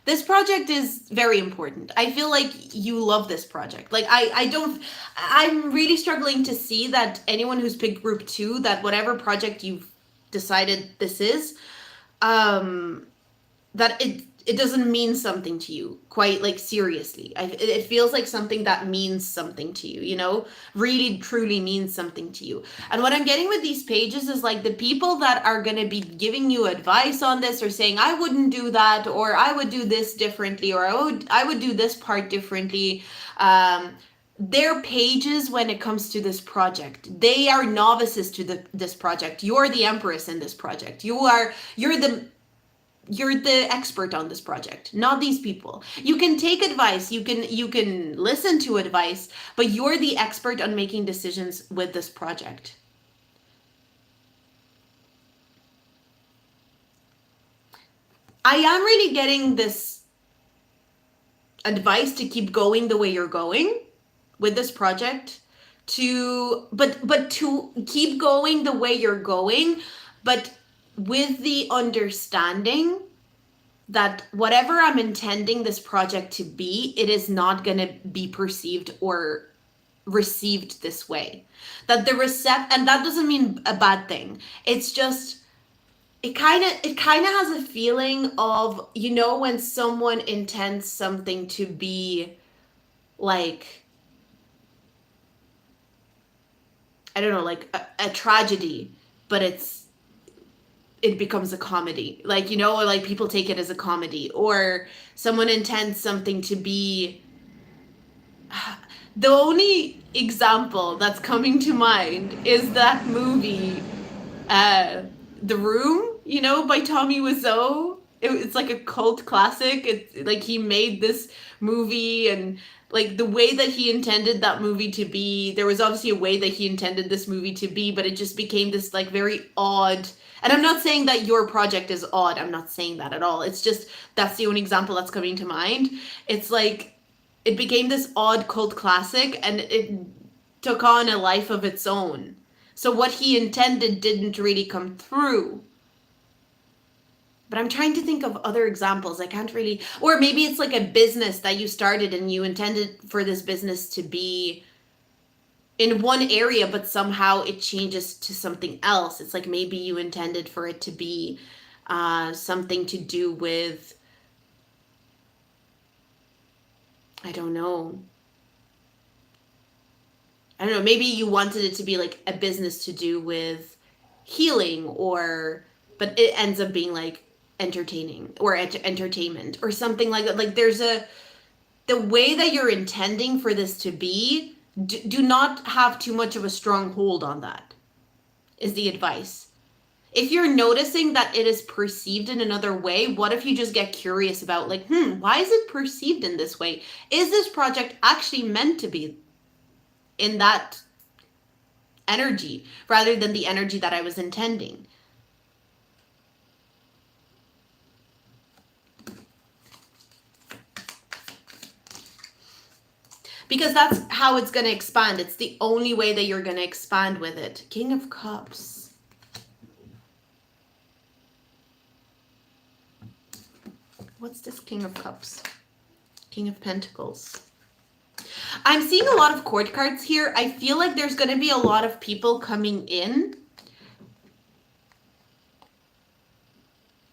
This project is very important. I feel like you love this project. Like I'm really struggling to see that anyone who's picked group 2, that whatever project you've decided this is, that it doesn't mean something to you, quite like seriously. It feels like something that means something to you, you know, really truly means something to you. And what I'm getting with these pages is like the people that are going to be giving you advice on this or saying, I wouldn't do that, or I would do this differently, or I would do this part differently. They're pages when it comes to this project. They are novices to this project. You're the Empress in this project. You're the expert on this project, not these people. You can take advice, you can listen to advice, but you're the expert on making decisions with this project. I am really getting this advice to keep going the way you're going with this project, but to keep going the way you're going, but with the understanding that whatever I'm intending this project to be, it is not going to be perceived or received this way. That and that doesn't mean a bad thing. It's just it kind of has a feeling of, you know, when someone intends something to be like, I don't know, like a tragedy, but it becomes a comedy. Like, you know, or like people take it as a comedy, or someone intends something to be, the only example that's coming to mind is that movie, The Room, you know, by Tommy Wiseau. It's like a cult classic. It's like he made this movie, and like the way that he intended that movie to be, there was obviously a way that he intended this movie to be, but it just became this like very odd. And I'm not saying that your project is odd. I'm not saying that at all. It's just that's the only example that's coming to mind. It's like it became this odd cult classic, and it took on a life of its own. So what he intended didn't really come through. But I'm trying to think of other examples. I can't really, or maybe it's like a business that you started and you intended for this business to be in one area, but somehow it changes to something else. It's like maybe you intended for it to be something to do with, I don't know, maybe you wanted it to be like a business to do with healing, but it ends up being like entertaining or entertainment or something like that. Like the way that you're intending for this to be, do not have too much of a strong hold on that, is the advice. If you're noticing that it is perceived in another way, what if you just get curious about like, why is it perceived in this way? Is this project actually meant to be in that energy rather than the energy that I was intending? Because that's how it's going to expand. It's the only way that you're going to expand with it. King of Cups. What's this King of Cups? King of Pentacles. I'm seeing a lot of court cards here. I feel like there's going to be a lot of people coming in.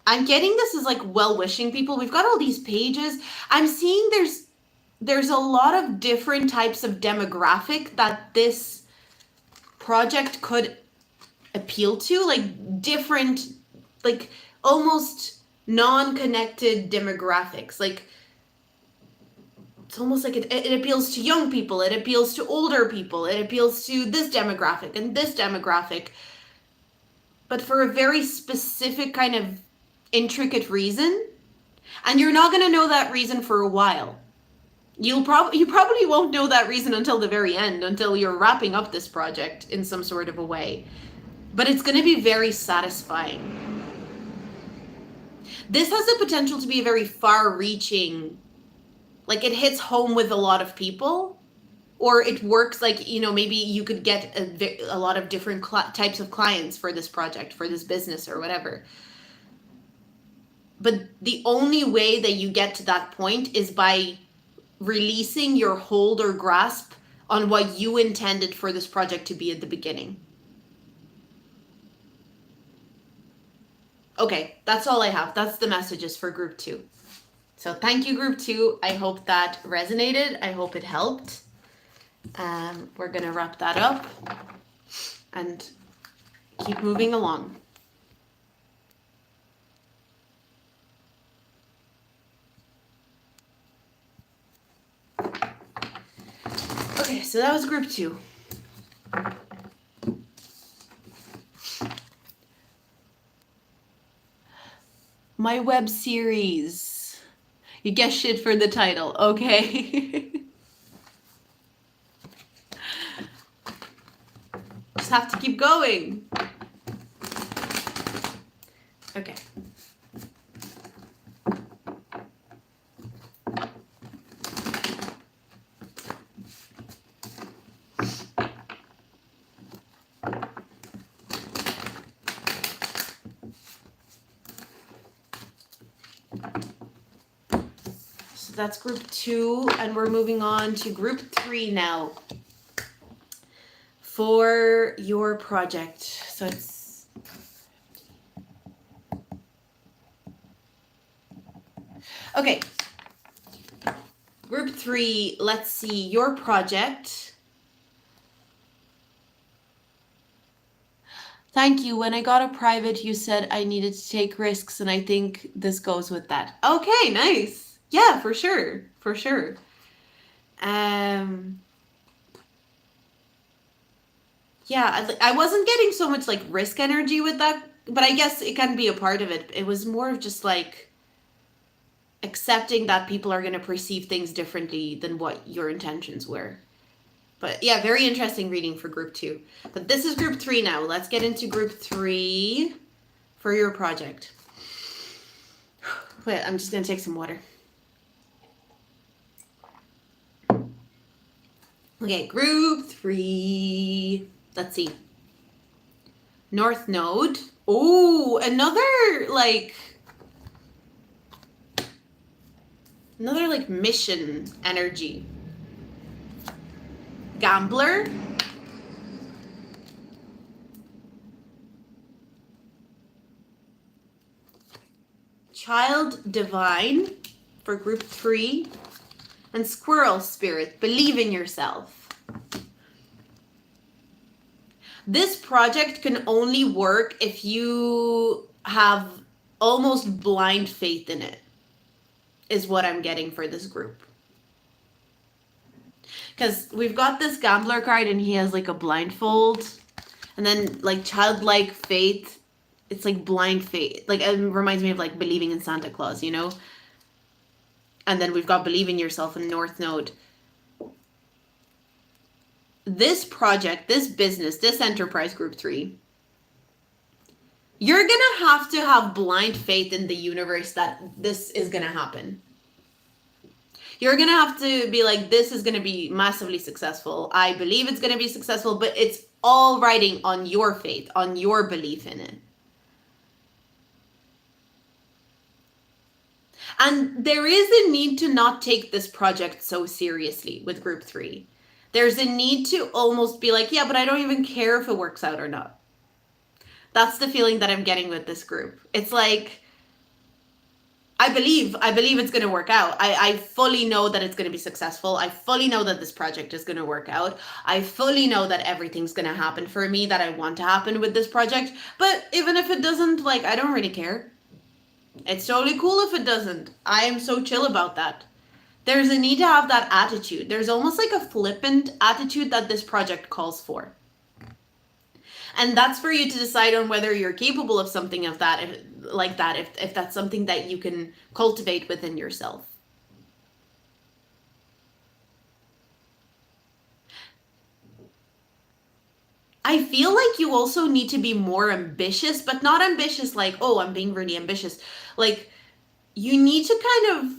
I'm getting this as like well-wishing people. We've got all these pages. I'm seeing there's a lot of different types of demographic that this project could appeal to, like different, like almost non-connected demographics. Like it's almost like it appeals to young people, it appeals to older people, it appeals to this demographic and this demographic, but for a very specific kind of intricate reason. And you're not going to know that reason for a while. You probably won't know that reason until the very end, until you're wrapping up this project in some sort of a way. But it's going to be very satisfying. This has the potential to be a very far-reaching, like it hits home with a lot of people, or it works like, you know, maybe you could get a lot of different types of clients for this project, for this business or whatever. But the only way that you get to that point is by releasing your hold or grasp on what you intended for this project to be at the beginning. Okay, that's all I have. That's the messages for group 2. So thank you, group 2. I hope that resonated. I hope it helped. We're going to wrap that up and keep moving along. Okay, so that was group 2. My web series. You guessed shit for the title, okay? Just have to keep going. Okay. So that's group 2, and we're moving on to group 3 now for your project. So it's okay. Group 3, let's see, your project. Thank you. When I got a private, you said I needed to take risks, and I think this goes with that. Okay, nice. Yeah, for sure. For sure. Yeah, I wasn't getting so much like risk energy with that, but I guess it can be a part of it. It was more of just like accepting that people are going to perceive things differently than what your intentions were. But yeah, very interesting reading for group 2. But this is group 3 now. Let's get into group 3 for your project. Wait, I'm just going to take some water. Okay, group 3. Let's see. North Node. Oh, another like mission energy. Gambler. Child Divine for group 3. And Squirrel Spirit. Believe in yourself. This project can only work if you have almost blind faith in it, is what I'm getting for this group. Because we've got this gambler card and he has like a blindfold. And then like childlike faith, it's like blind faith. Like it reminds me of like believing in Santa Claus, you know? And then we've got believe in yourself in North Node. This project, this business, this enterprise group 3, you're going to have blind faith in the universe that this is going to happen. You're going to have to be like, this is going to be massively successful. I believe it's going to be successful, but it's all riding on your faith, on your belief in it. And there is a need to not take this project so seriously with group 3. There's a need to almost be like, yeah, but I don't even care if it works out or not. That's the feeling that I'm getting with this group. It's like, I believe it's going to work out. I fully know that it's going to be successful. I fully know that this project is going to work out. I fully know that everything's going to happen for me that I want to happen with this project. But even if it doesn't, like, I don't really care. It's totally cool if it doesn't. I am so chill about that. There's a need to have that attitude. There's almost like a flippant attitude that this project calls for. And that's for you to decide on whether you're capable of something of that, if that's something that you can cultivate within yourself. I feel like you also need to be more ambitious, but not ambitious like, oh, I'm being really ambitious. Like, you need to kind of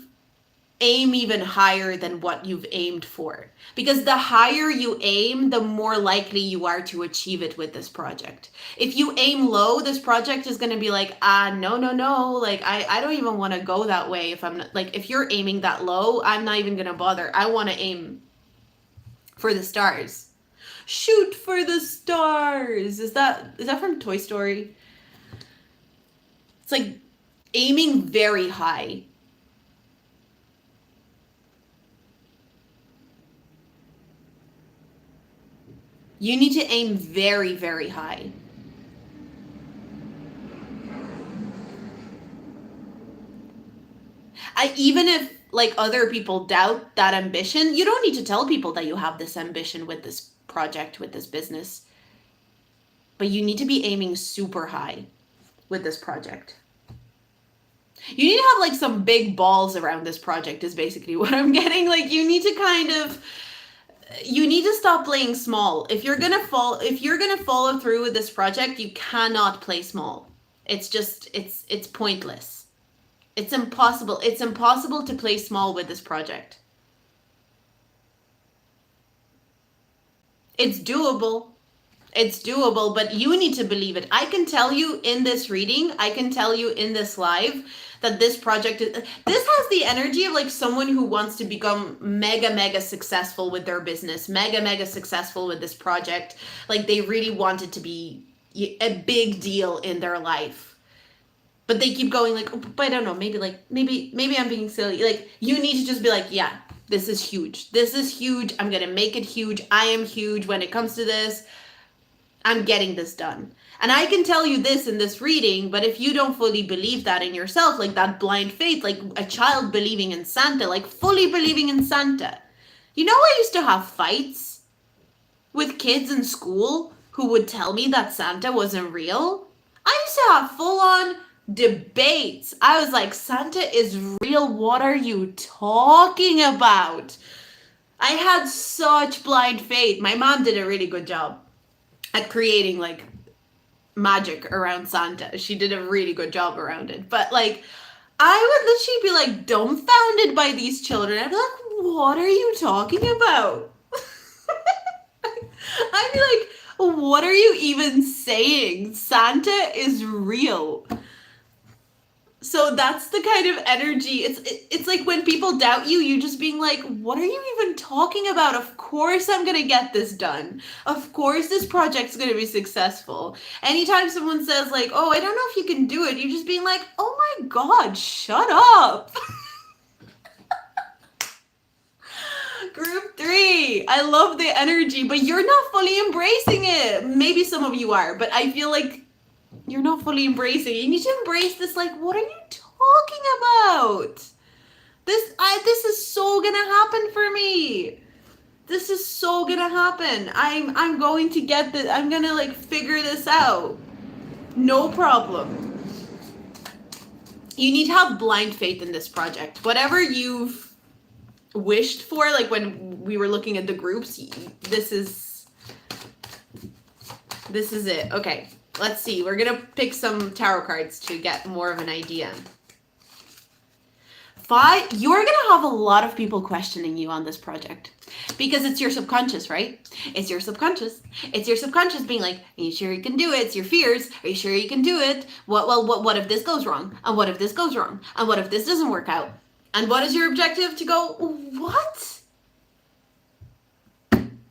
aim even higher than what you've aimed for. Because the higher you aim, the more likely you are to achieve it with this project. If you aim low, this project is going to be like, no. Like, I don't even want to go that way. If I'm not, like, if you're aiming that low, I'm not even going to bother. I want to aim for the stars. Shoot for the stars. Is that from Toy Story? It's like aiming very high. You need to aim very, very high. Even if like other people doubt that ambition, you don't need to tell people that you have this ambition with this project, with this business. But you need to be aiming super high with this project. You need to have like some big balls around this project is basically what I'm getting. Like you need to stop playing small. If you're gonna follow through with this project, you cannot play small. It's just it's pointless. It's impossible. It's impossible to play small with this project. It's doable. It's doable, but you need to believe it. I can tell you in this reading, I can tell you in this live that this project is, this has the energy of like someone who wants to become mega successful with their business, mega successful with this project. Like they really want it to be a big deal in their life. But they keep going like, oh, but I don't know, maybe I'm being silly. Like you need to just be like, yeah, this is huge. This is huge. I'm going to make it huge. I am huge when it comes to this. I'm getting this done. And I can tell you this in this reading, but if you don't fully believe that in yourself, like that blind faith, like a child believing in Santa, like fully believing in Santa. You know, I used to have fights with kids in school who would tell me that Santa wasn't real. I used to have full-on debates. I was like, Santa is real. What are you talking about? I had such blind faith. My mom did a really good job at creating like magic around Santa. She did a really good job around it. But like, I would literally be like dumbfounded by these children. I'd be like, what are you talking about? I'd be like, what are you even saying? Santa is real. So that's the kind of energy. It's like when people doubt you, you just being like, what are you even talking about? Of course I'm going to get this done. Of course this project's going to be successful. Anytime someone says like, oh, I don't know if you can do it, you're just being like, oh my God, shut up. Group 3, I love the energy, but you're not fully embracing it. Maybe some of you are, but I feel like you're not fully embracing it. You need to embrace this, like, what are you talking about? This is so gonna happen for me. This is so gonna happen. I'm going to get this. I'm gonna like figure this out. No problem. You need to have blind faith in this project. Whatever you've wished for, like when we were looking at the groups, this is it. Okay. Let's see. We're going to pick some tarot cards to get more of an idea. 5, you're going to have a lot of people questioning you on this project because it's your subconscious, right? It's your subconscious. It's your subconscious being like, are you sure you can do it? It's your fears. Are you sure you can do it? What if this goes wrong? And what if this goes wrong? And what if this doesn't work out? And what is your objective? To go, what?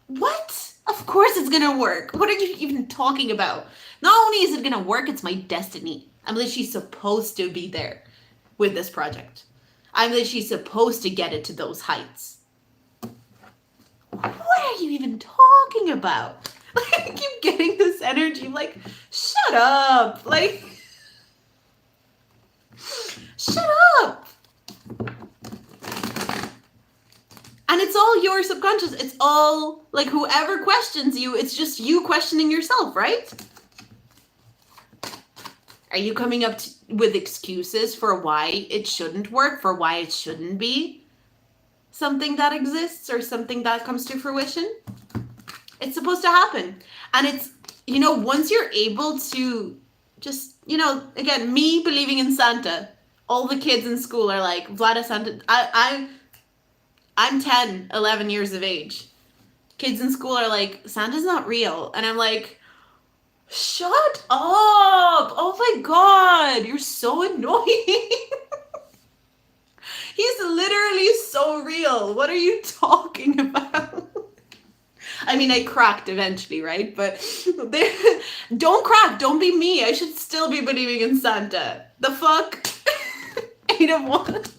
What? Of course it's going to work. What are you even talking about? Not only is it going to work, it's my destiny. I'm literally supposed to be there with this project. I'm literally supposed to get it to those heights. What are you even talking about? Like, I keep getting this energy. I'm like, shut up. Like, shut up. And it's all your subconscious. It's all, like, whoever questions you, it's just you questioning yourself, right? Are you coming up with excuses for why it shouldn't work, for why it shouldn't be something that exists or something that comes to fruition? It's supposed to happen. And it's, you know, once you're able to just, you know, again, me believing in Santa, all the kids in school are like, Vlada Santa, I'm 10, 11 years of age. Kids in school are like, Santa's not real. And I'm like, shut up. Oh my God, you're so annoying. He's literally so real. What are you talking about? I mean, I cracked eventually, right? But don't crack. Don't be me. I should still be believing in Santa. The fuck? 8 of Wands.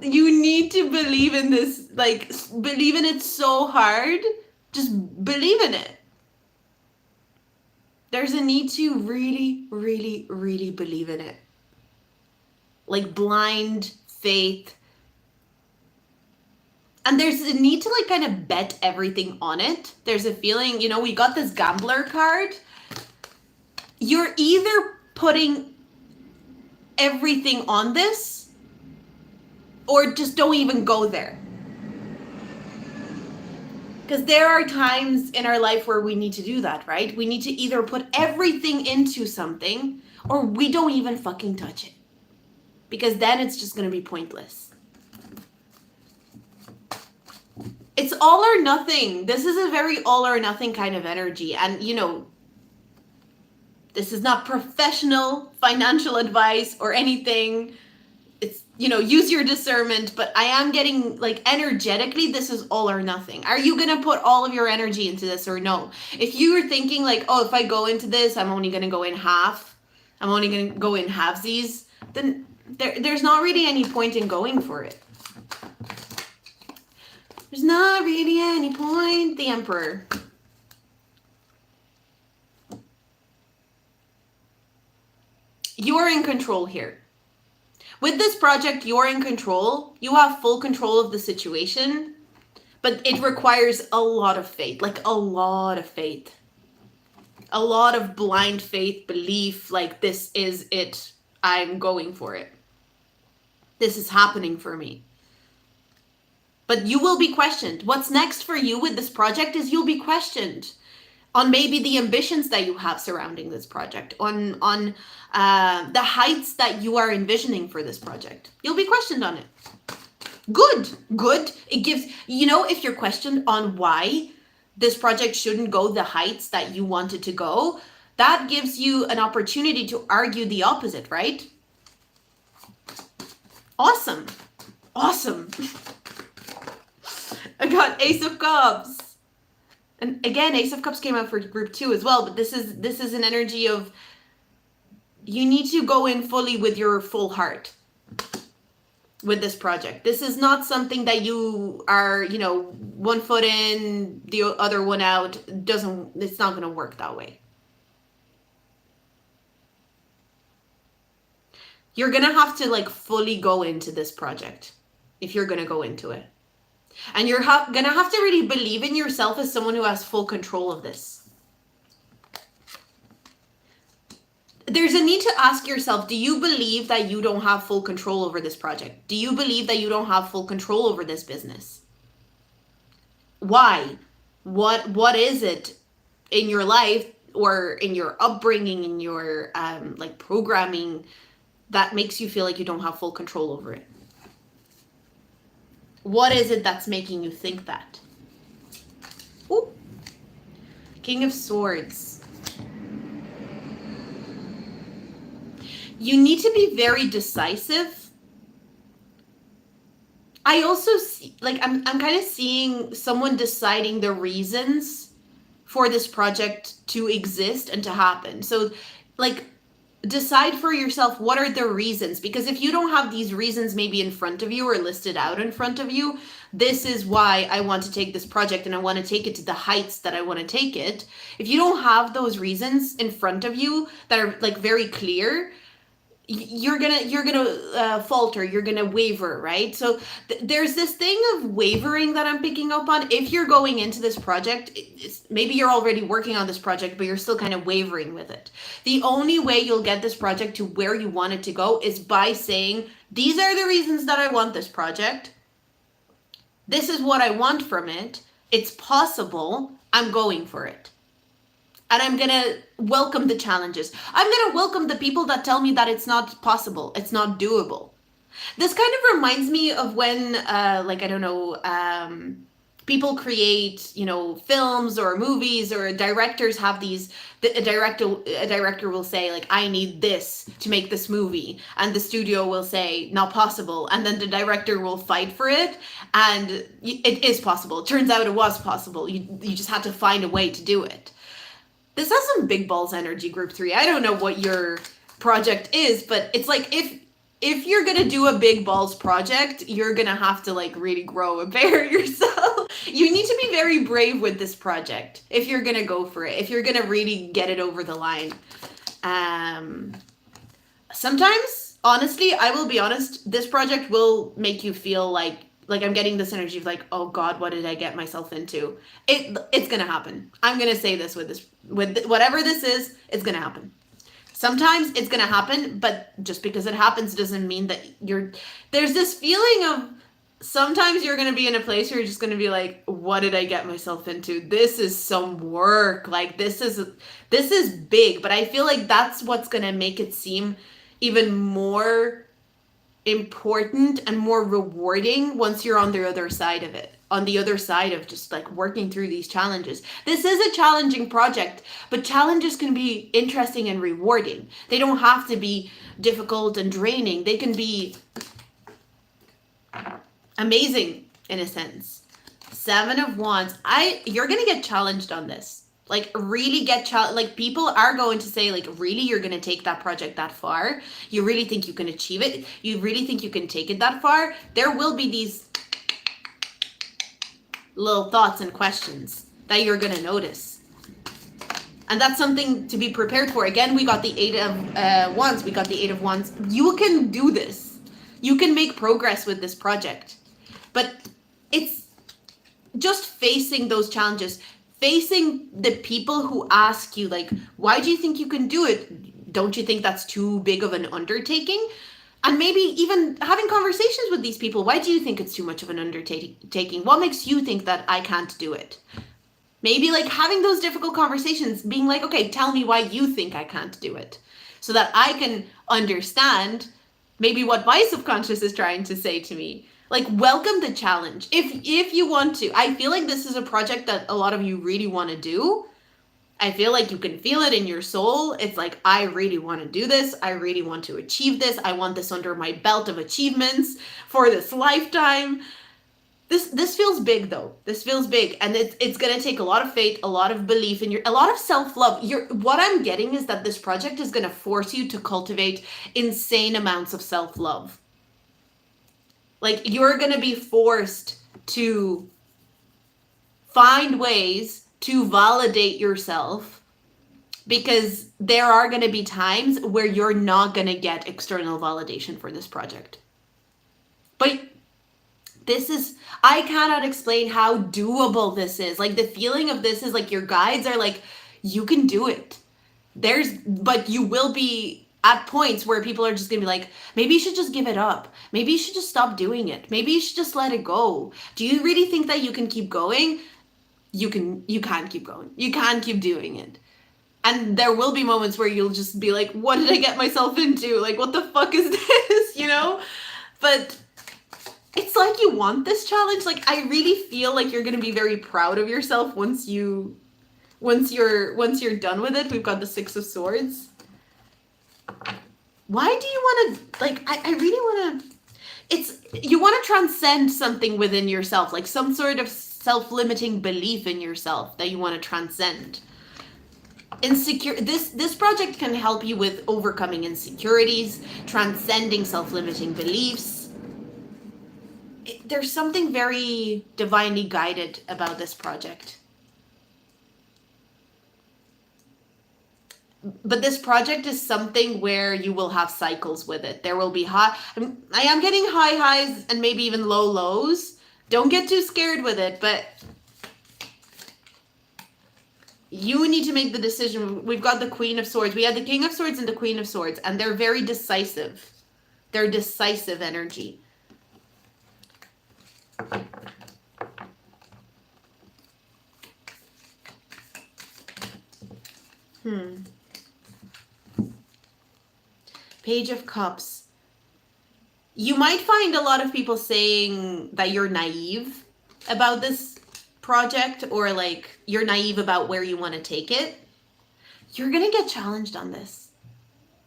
You need to believe in this, like, believe in it so hard. Just believe in it. There's a need to really, really, really believe in it. Like blind faith. And there's a need to like kind of bet everything on it. There's a feeling, you know, we got this gambler card. You're either putting everything on this or just don't even go there. Because there are times in our life where we need to do that, right? We need to either put everything into something or we don't even fucking touch it. Because then it's just going to be pointless. It's all or nothing. This is a very all or nothing kind of energy. And, you know, This is not professional financial advice or anything. It's, use your discernment, but I am getting like energetically, this is all or nothing. Are you going to put all of your energy into this or no? If you were thinking like, oh, if I go into this, I'm only going to go in half, I'm only going to go in halvesies, then there's not really any point in going for it. There's not really any point. The Emperor. You're in control here. With this project, you're in control. You have full control of the situation, but it requires a lot of faith, like a lot of faith. A lot of blind faith, belief, like this is it. I'm going for it. This is happening for me. But you will be questioned. What's next for you with this project is you'll be questioned on maybe the ambitions that you have surrounding this project, on the heights that you are envisioning for this project. You'll be questioned on it. Good. It gives, if you're questioned on why this project shouldn't go the heights that you want it to go, that gives you an opportunity to argue the opposite, right? Awesome. I got Ace of Cups. And again, Ace of Cups came out for group 2 as well, but this is an energy of you need to go in fully with your full heart with this project. This is not something that you are, one foot in, the other one out. It's not going to work that way. You're going to have to like fully go into this project if you're going to go into it. And you're going to have to really believe in yourself as someone who has full control of this. There's a need to ask yourself, do you believe that you don't have full control over this project? Do you believe that you don't have full control over this business? Why? What is it in your life or in your upbringing, in your programming that makes you feel like you don't have full control over it? What is it that's making you think that? Ooh. King of Swords. You need to be very decisive. I also see, I'm kind of seeing someone deciding the reasons for this project to exist and to happen. So, decide for yourself, what are the reasons? Because if you don't have these reasons maybe in front of you or listed out in front of you, this is why I want to take this project and I want to take it to the heights that I want to take it. If you don't have those reasons in front of you that are very clear, you're gonna falter, you're gonna waver, right? So there's this thing of wavering that I'm picking up on. If you're going into this project, maybe you're already working on this project, but you're still kind of wavering with it. The only way you'll get this project to where you want it to go is by saying, these are the reasons that I want this project. This is what I want from it. It's possible. I'm going for it. And I'm going to welcome the challenges. I'm going to welcome the people that tell me that it's not possible. It's not doable. This kind of reminds me of when, people create, films or movies, or directors have these, a director will say, I need this to make this movie. And the studio will say, not possible. And then the director will fight for it. And it is possible. It turns out it was possible. You just had to find a way to do it. This has some big balls energy, group 3. I don't know what your project is, but it's like if you're going to do a big balls project, you're going to have to really grow and bear yourself. You need to be very brave with this project if you're going to go for it, if you're going to really get it over the line. Sometimes, honestly, I will be honest, this project will make you feel like I'm getting this energy of oh God, what did I get myself into? It's going to happen. I'm going to say this with whatever this is, it's going to happen. Sometimes it's going to happen, but just because it happens doesn't mean that there's this feeling of sometimes you're going to be in a place where you're just going to be what did I get myself into? This is some work. This is big, but I feel like that's what's going to make it seem even more important and more rewarding once you're on the other side of it. on the other side of just like working through these challenges. This is a challenging project, but challenges can be interesting and rewarding. They don't have to be difficult and draining. They can be amazing in a sense. 7 of Wands. You're going to get challenged on this. Like, really get challenged. Like, people are going to say, like, really, you're going to take that project that far? You really think you can achieve it? You really think you can take it that far? There will be these little thoughts and questions that you're going to notice. And that's something to be prepared for. Again, we got the 8 of Wands. We got the 8 of Wands. You can do this. You can make progress with this project. But it's just facing those challenges. Facing the people who ask you, like, why do you think you can do it? Don't you think that's too big of an undertaking? And maybe even having conversations with these people. Why do you think it's too much of an undertaking? What makes you think that I can't do it? Maybe like having those difficult conversations, being like, okay, tell me why you think I can't do it. So that I can understand maybe what my subconscious is trying to say to me. Like, welcome the challenge. If you want to. I feel like this is a project that a lot of you really want to do. I feel like you can feel it in your soul. It's like, I really want to do this. I really want to achieve this. I want this under my belt of achievements for this lifetime. This feels big though. This feels big. And it's going to take a lot of faith, a lot of belief in a lot of self-love. What I'm getting is that this project is going to force you to cultivate insane amounts of self-love. Like, you're going to be forced to find ways to validate yourself, because there are going to be times where you're not going to get external validation for this project. But I cannot explain how doable this is. Like, the feeling of this is like your guides are like, you can do it. But you will be at points where people are just gonna be like, maybe you should just give it up. Maybe you should just stop doing it. Maybe you should just let it go. Do you really think that you can keep going? You can't keep going. You can't keep doing it. And there will be moments where you'll just be like, what did I get myself into? Like, what the fuck is this? You know? But it's like you want this challenge. Like, I really feel like you're gonna be very proud of yourself once you're done with it. We've got the 6 of Swords. Why do you want to, like, I really want to, you want to transcend something within yourself, like some sort of self-limiting belief in yourself that you want to transcend. This project can help you with overcoming insecurities, transcending self-limiting beliefs. There's something very divinely guided about this project. But this project is something where you will have cycles with it. There will be I am getting high highs and maybe even low lows. Don't get too scared with it, but you need to make the decision. We've got the Queen of Swords. We had the King of Swords and the Queen of Swords, and they're very decisive. They're decisive energy. Page of Cups. You might find a lot of people saying that you're naive about this project, or like you're naive about where you want to take it. You're going to get challenged on this.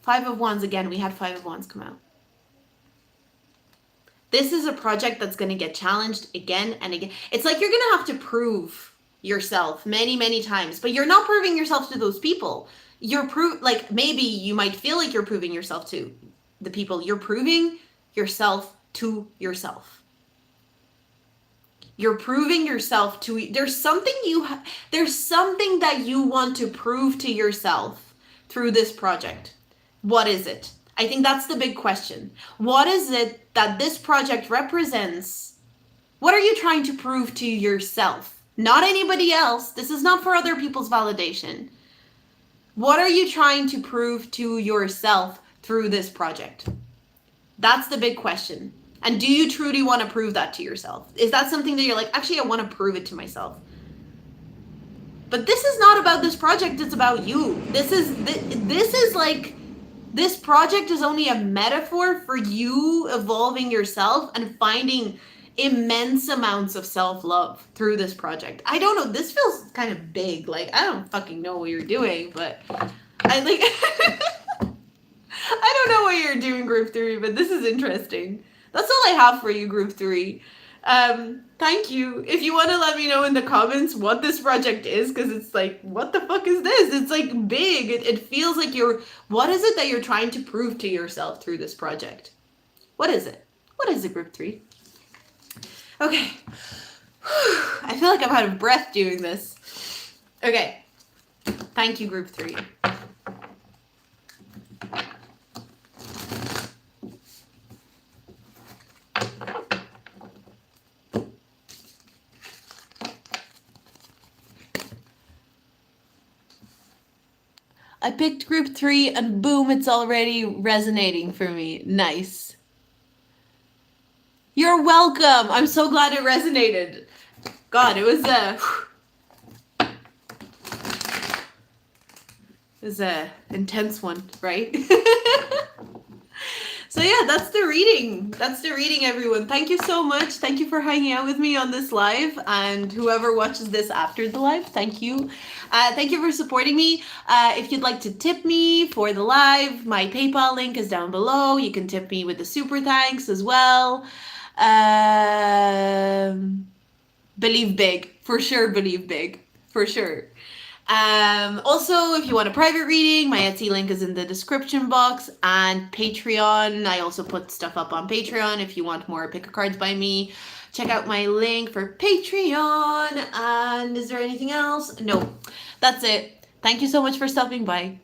5 of Wands again. We had 5 of Wands come out. This is a project that's going to get challenged again and again. It's like you're going to have to prove yourself many, many times, but you're not proving yourself to those people. Like, maybe you might feel like you're proving yourself to the people. You're proving yourself to yourself. You're proving yourself to, there's something that you want to prove to yourself through this project. What is it? I think that's the big question. What is it that this project represents? What are you trying to prove to yourself? Not anybody else. This is not for other people's validation. What are you trying to prove to yourself through this project? That's the big question. And do you truly want to prove that to yourself? Is that something that you're like, actually, I want to prove it to myself? But this is not about this project. It's about you. This is like, this project is only a metaphor for you evolving yourself and finding immense amounts of self-love through this project. I don't know, this feels kind of big. Like, I don't fucking know what you're doing, but I like I don't know what you're doing, group 3, but this is interesting. That's all I have for you, group 3. Thank you. If you want to let me know in the comments what this project is, because it's like, what the fuck is this? It's like big. It feels like what is it that you're trying to prove to yourself through this project? What is it? What is it, group 3? Okay. I feel like I'm out of breath doing this. Okay. Thank you, group 3. I picked group 3 and boom, it's already resonating for me. Nice. You're welcome. I'm so glad it resonated. God, it was a intense one, right? So yeah, that's the reading. That's the reading, everyone. Thank you so much. Thank you for hanging out with me on this live, and whoever watches this after the live, thank you. Thank you for supporting me. If you'd like to tip me for the live, my PayPal link is down below. You can tip me with the super thanks as well. Believe big. For sure, believe big. For sure. Also, if you want a private reading, my Etsy link is in the description box, and Patreon. I also put stuff up on Patreon if you want more pick a cards by me. Check out my link for Patreon. And is there anything else? No, that's it. Thank you so much for stopping by.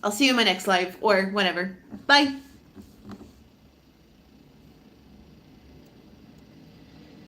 I'll see you in my next live or whenever. Bye.